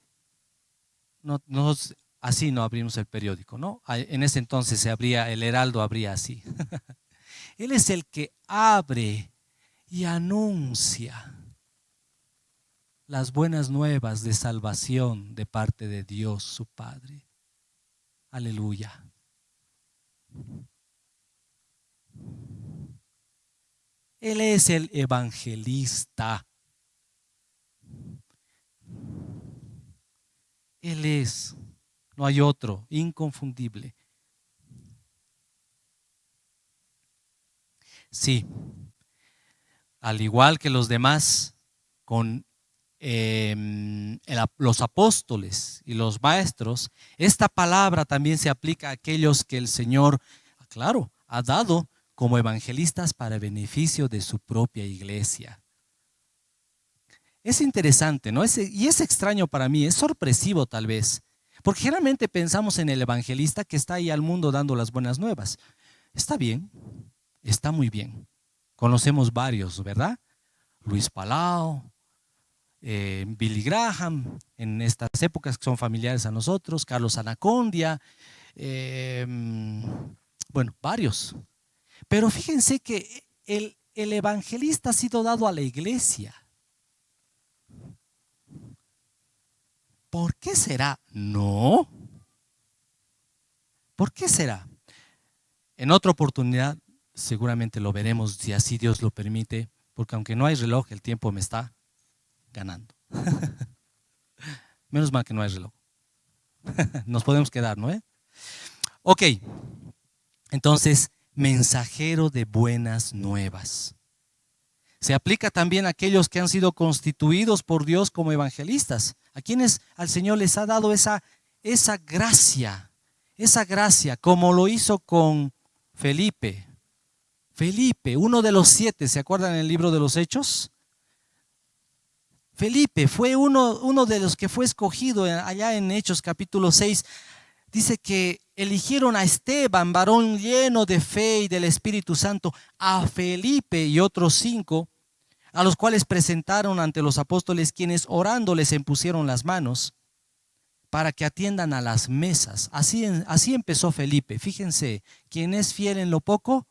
Así no abrimos el periódico, ¿no? En ese entonces el Heraldo abría así. Él es el que abre y anuncia las buenas nuevas de salvación de parte de Dios su Padre. Aleluya. Él es el evangelista. Él es, no hay otro, inconfundible. Sí, al igual que los demás, con los apóstoles y los maestros, esta palabra también se aplica a aquellos que el Señor, claro, ha dado como evangelistas para beneficio de su propia iglesia. Es interesante, ¿no? Y es extraño para mí, es sorpresivo tal vez, porque generalmente pensamos en el evangelista que está ahí al mundo dando las buenas nuevas. Está bien, está muy bien. Conocemos varios, ¿verdad? Luis Palau, Billy Graham, en estas épocas que son familiares a nosotros, Carlos Anacondia, bueno, varios. Pero fíjense que el evangelista ha sido dado a la iglesia. ¿Por qué será? No. ¿Por qué será? En otra oportunidad seguramente lo veremos, si así Dios lo permite, porque aunque no hay reloj, el tiempo me está ganando. Menos mal que no hay reloj. Nos podemos quedar, ¿no? Ok, entonces, mensajero de buenas nuevas. Se aplica también a aquellos que han sido constituidos por Dios como evangelistas, a quienes al Señor les ha dado esa gracia, como lo hizo con Felipe. Felipe, uno de los 7, ¿se acuerdan en el libro de los Hechos? Felipe fue uno de los que fue escogido allá en Hechos capítulo 6. Dice que eligieron a Esteban, varón lleno de fe y del Espíritu Santo, a Felipe y otros 5, a los cuales presentaron ante los apóstoles, quienes orando les impusieron las manos para que atiendan a las mesas. Así empezó Felipe. Fíjense, quien es fiel en lo poco,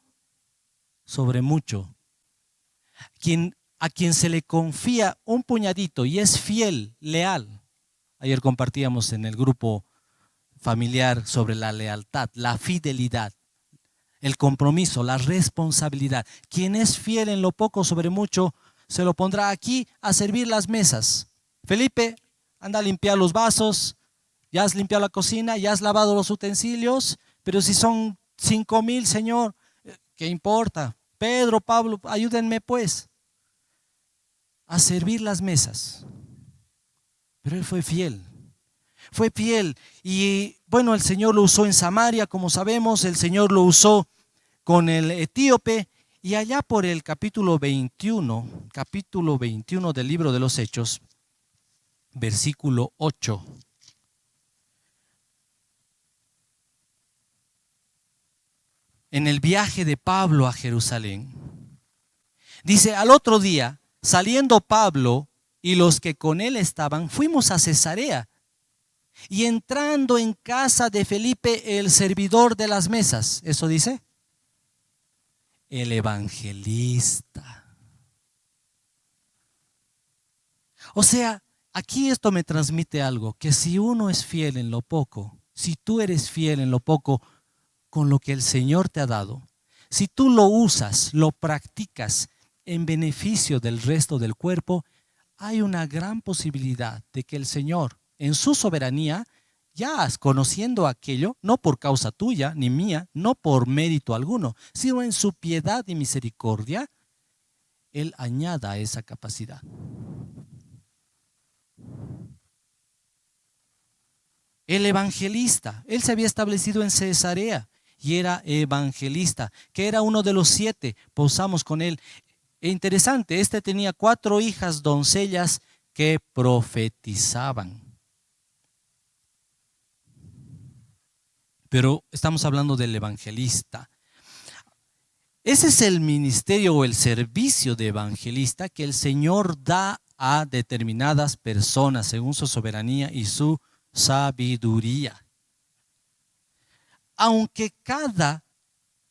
sobre mucho. A quien se le confía un puñadito y es fiel, leal. Ayer compartíamos en el grupo familiar sobre la lealtad, la fidelidad, el compromiso, la responsabilidad. Quien es fiel en lo poco, sobre mucho, se lo pondrá aquí a servir las mesas. Felipe, anda a limpiar los vasos, ya has limpiado la cocina, ya has lavado los utensilios, pero si son 5,000, Señor, ¿qué importa? Pedro, Pablo, ayúdenme pues a servir las mesas. Pero él fue fiel. Fue fiel y bueno, el Señor lo usó en Samaria, como sabemos, el Señor lo usó con el etíope, y allá por el capítulo 21 del libro de los Hechos, versículo 8. En el viaje de Pablo a Jerusalén, dice: al otro día, saliendo Pablo y los que con él estaban, fuimos a Cesarea. Y entrando en casa de Felipe, el servidor de las mesas, ¿eso dice? El evangelista. O sea, aquí esto me transmite algo, que si uno es fiel en lo poco, si tú eres fiel en lo poco, con lo que el Señor te ha dado, si tú lo usas, lo practicas en beneficio del resto del cuerpo, hay una gran posibilidad de que el Señor, en su soberanía, ya conociendo aquello, no por causa tuya ni mía, no por mérito alguno, sino en su piedad y misericordia, Él añada esa capacidad. El evangelista, él se había establecido en Cesarea y era evangelista, que era uno de los 7, posamos con él. E interesante, este tenía 4 hijas doncellas que profetizaban. Pero estamos hablando del evangelista. Ese es el ministerio o el servicio de evangelista que el Señor da a determinadas personas según su soberanía y su sabiduría. Aunque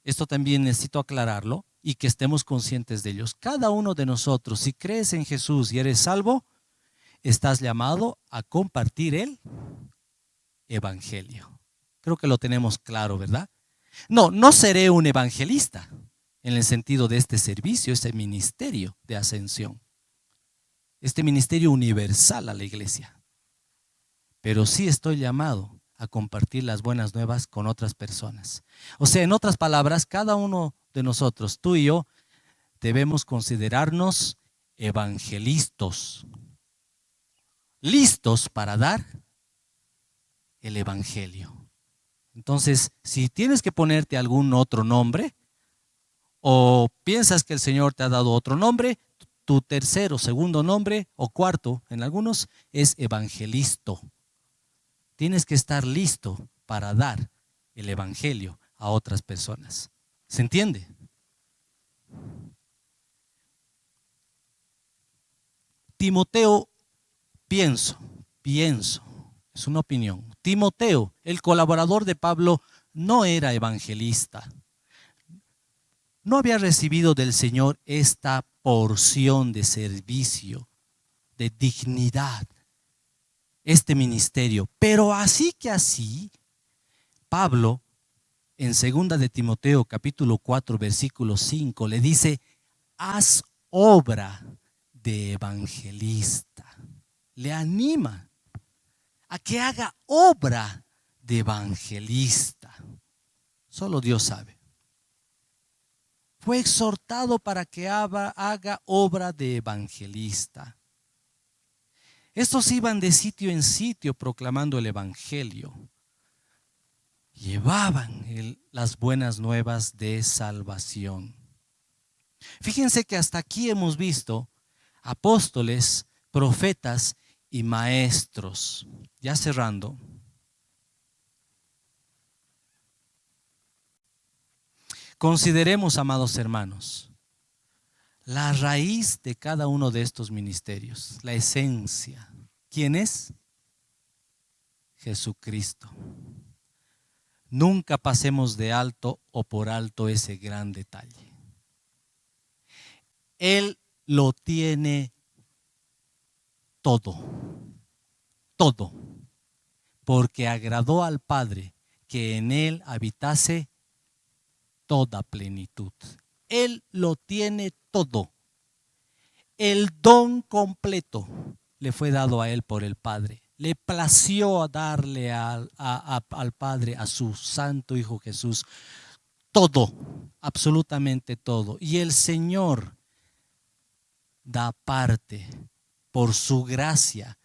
esto también necesito aclararlo y que estemos conscientes de ellos, cada uno de nosotros, si crees en Jesús y eres salvo, estás llamado a compartir el evangelio. Creo que lo tenemos claro, ¿verdad? No seré un evangelista en el sentido de este servicio, este ministerio de ascensión, este ministerio universal a la iglesia. Pero sí estoy llamado a compartir las buenas nuevas con otras personas. O sea, en otras palabras, cada uno de nosotros, tú y yo, debemos considerarnos evangelistas, listos para dar el evangelio. Entonces, si tienes que ponerte algún otro nombre o piensas que el Señor te ha dado otro nombre, tu tercero, segundo nombre o cuarto en algunos es evangelisto. Tienes que estar listo para dar el evangelio a otras personas. ¿Se entiende? Timoteo, pienso, es una opinión. Timoteo, el colaborador de Pablo, no era evangelista. No había recibido del Señor esta porción de servicio, de dignidad, este ministerio. Pero así, Pablo, en 2 de Timoteo, capítulo 4, versículo 5, le dice: haz obra de evangelista. Le anima. a que haga obra de evangelista. Solo Dios sabe. Fue exhortado para que haga obra de evangelista. Estos iban de sitio en sitio proclamando el evangelio. Llevaban las buenas nuevas de salvación. Fíjense que hasta aquí hemos visto apóstoles, profetas y maestros. Ya cerrando. Consideremos, amados hermanos, la raíz de cada uno de estos ministerios, la esencia. ¿Quién es? Jesucristo. Nunca pasemos de alto o por alto ese gran detalle. Él lo tiene todo, todo, porque agradó al Padre que en Él habitase toda plenitud. Él lo tiene todo. El don completo le fue dado a Él por el Padre. Le plació darle al Padre, a su santo Hijo Jesús, todo, absolutamente todo. Y el Señor da parte por su gracia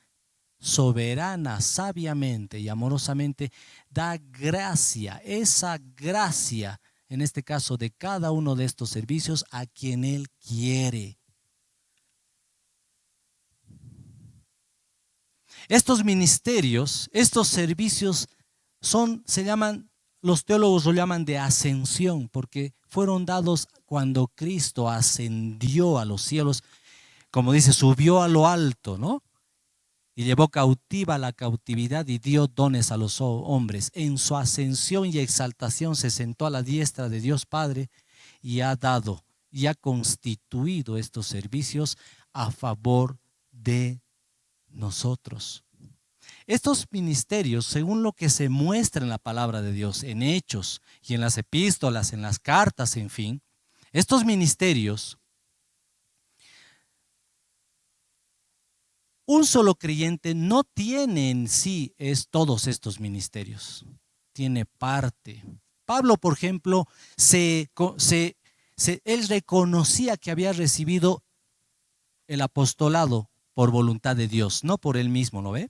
soberana, sabiamente y amorosamente, da gracia, esa gracia, en este caso de cada uno de estos servicios, a quien Él quiere. Estos ministerios, estos servicios se llaman, los teólogos lo llaman de ascensión, porque fueron dados cuando Cristo ascendió a los cielos, como dice, subió a lo alto, ¿no? Y llevó cautiva la cautividad y dio dones a los hombres. En su ascensión y exaltación se sentó a la diestra de Dios Padre y ha dado y ha constituido estos servicios a favor de nosotros. Estos ministerios, según lo que se muestra en la palabra de Dios, en Hechos y en las epístolas, en las cartas, en fin, estos ministerios, un solo creyente no tiene en sí todos estos ministerios, tiene parte. Pablo, por ejemplo, él reconocía que había recibido el apostolado por voluntad de Dios, no por él mismo, ¿no ve?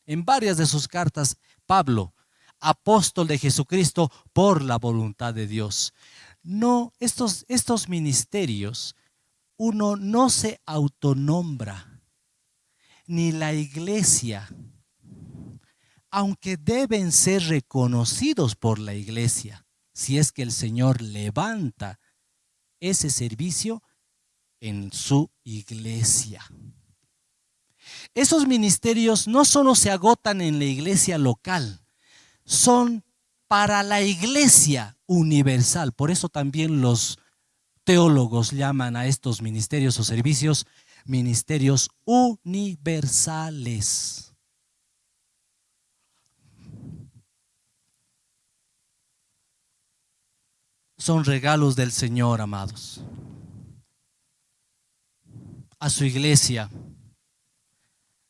En varias de sus cartas, Pablo, apóstol de Jesucristo por la voluntad de Dios. No, estos ministerios, uno no se autonombra, ni la iglesia, aunque deben ser reconocidos por la iglesia, si es que el Señor levanta ese servicio en su iglesia. Esos ministerios no solo se agotan en la iglesia local, son para la iglesia universal. Por eso también los teólogos llaman a estos ministerios o servicios ministerios universales. Son regalos del Señor, amados, a su iglesia,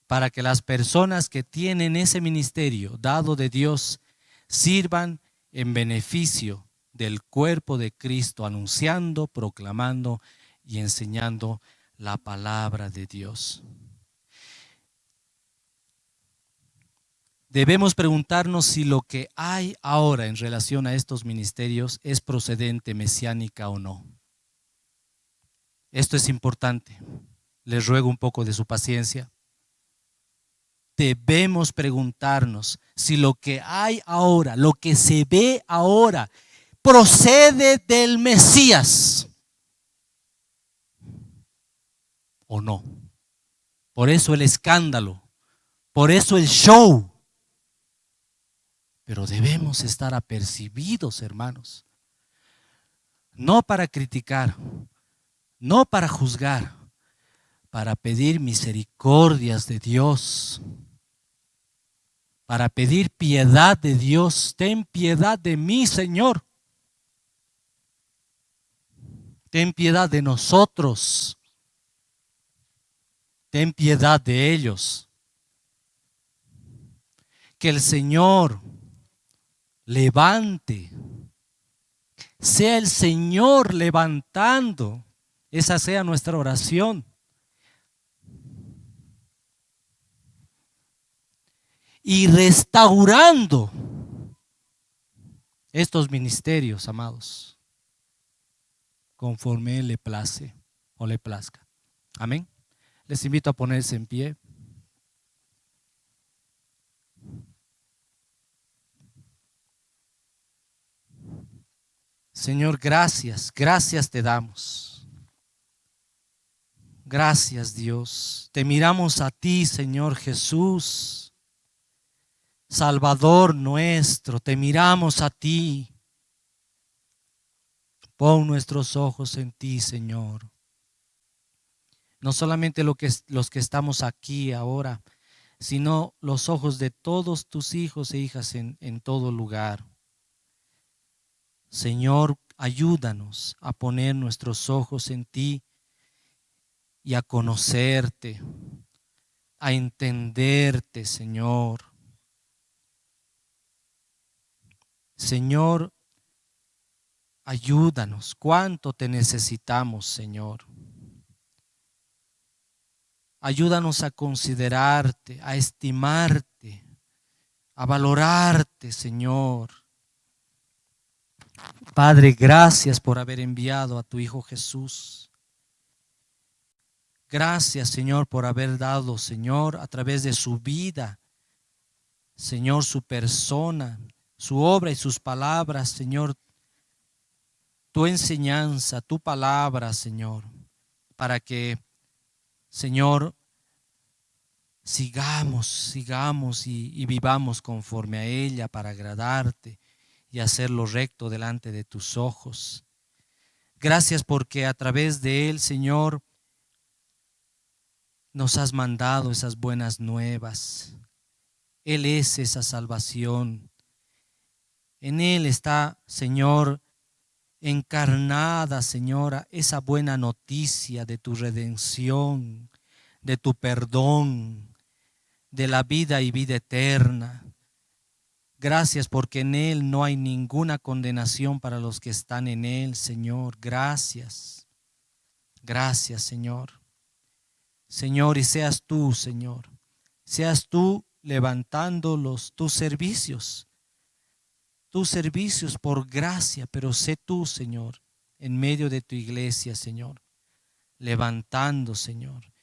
para que las personas que tienen ese ministerio dado de Dios sirvan en beneficio del cuerpo de Cristo, anunciando, proclamando y enseñando la palabra de Dios. Debemos preguntarnos si lo que hay ahora en relación a estos ministerios es procedente mesiánica o no. Esto es importante. Les ruego un poco de su paciencia. Debemos preguntarnos si lo que hay ahora, lo que se ve ahora, procede del Mesías o no. Por eso el escándalo, por eso el show. Pero debemos estar apercibidos, hermanos, no para criticar, no para juzgar, para pedir misericordias de Dios, para pedir piedad de Dios. Ten piedad de mí, Señor. Ten piedad de nosotros. Ten piedad de ellos. que el Señor levante, sea el Señor levantando, esa sea nuestra oración. Y restaurando estos ministerios, amados, conforme Él le place o le plazca. Amén. Les invito a ponerse en pie. Señor, gracias, gracias te damos. Gracias, Dios. Te miramos a ti, Señor Jesús, Salvador nuestro. Te miramos a ti. Pon nuestros ojos en ti, Señor. No solamente los que estamos aquí ahora, sino los ojos de todos tus hijos e hijas en todo lugar. Señor, ayúdanos a poner nuestros ojos en ti y a conocerte, a entenderte, Señor. Señor, ayúdanos. Cuánto te necesitamos, Señor. Ayúdanos a considerarte, a estimarte, a valorarte, Señor. Padre, gracias por haber enviado a tu Hijo Jesús. Gracias, Señor, por haber dado, Señor, a través de su vida, Señor, su persona, su obra y sus palabras, Señor, tu enseñanza, tu palabra, Señor, para que, Señor, sigamos y vivamos conforme a ella para agradarte y hacer lo recto delante de tus ojos. Gracias porque a través de él, Señor, nos has mandado esas buenas nuevas. Él es esa salvación. En él está, Señor, encarnada, Señora, esa buena noticia de tu redención, de tu perdón, de la vida y vida eterna. Gracias porque en Él no hay ninguna condenación para los que están en Él, Señor. Gracias. Gracias, Señor. Señor, y seas tú, Señor. Seas tú levantando tus servicios por gracia, pero sé tú, Señor, en medio de tu iglesia, Señor, levantando, Señor,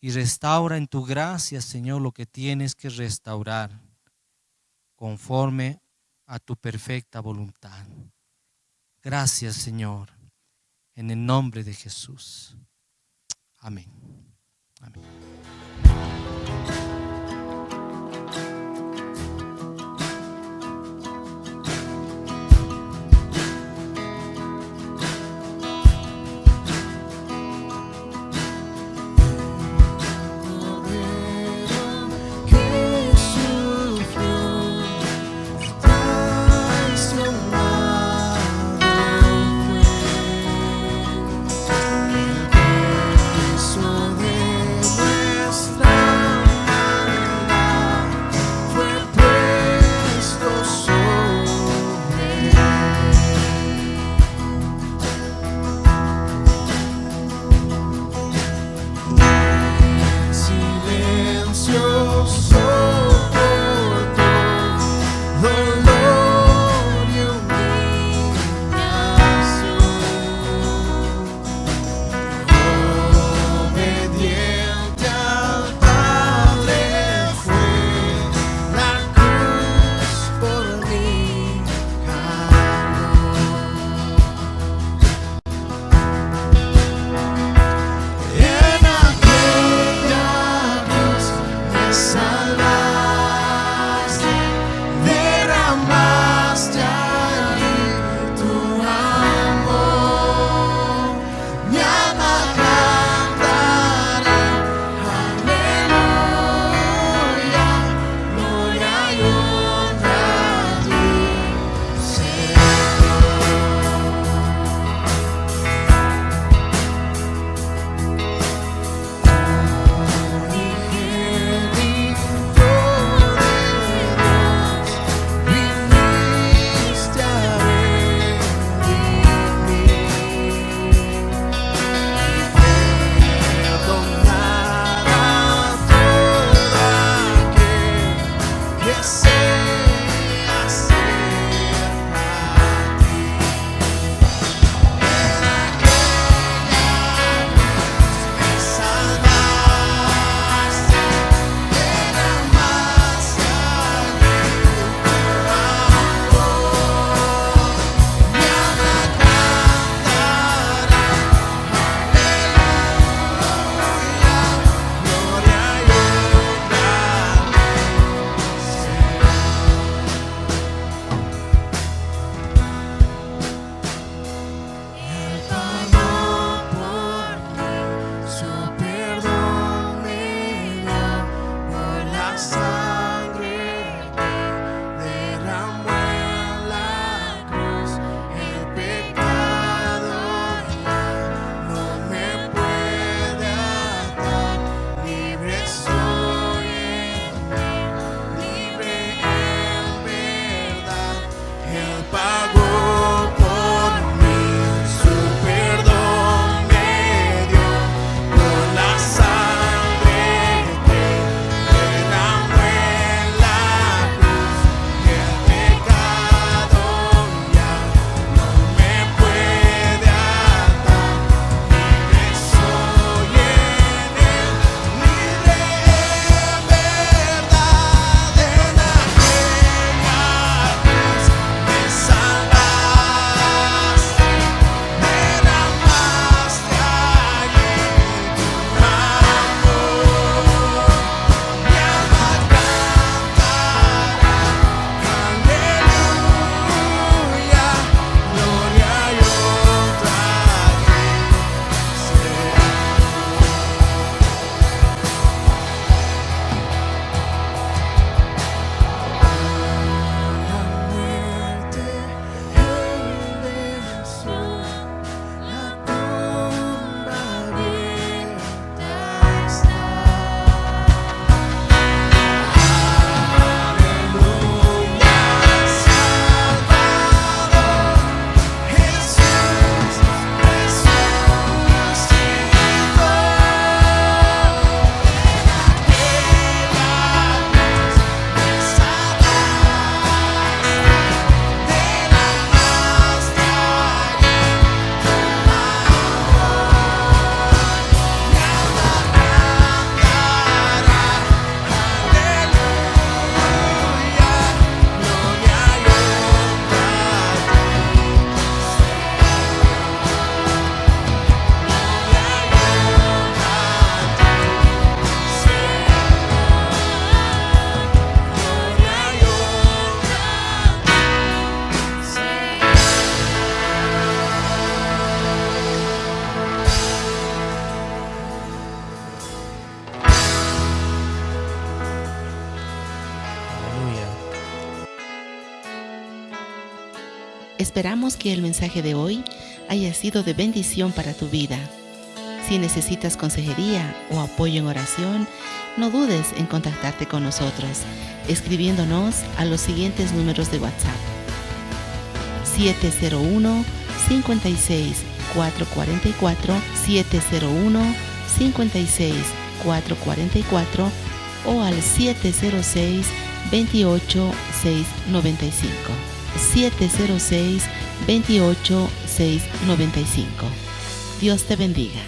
y restaura en tu gracia, Señor, lo que tienes que restaurar, conforme a tu perfecta voluntad. Gracias, Señor, en el nombre de Jesús. Amén. Amén. Eso de Esperamos que el mensaje de hoy haya sido de bendición para tu vida. Si necesitas consejería o apoyo en oración, no dudes en contactarte con nosotros, escribiéndonos a los siguientes números de WhatsApp: 701-56-444, 701-56-444 o al 706-28-695. 706-28-695. Dios te bendiga.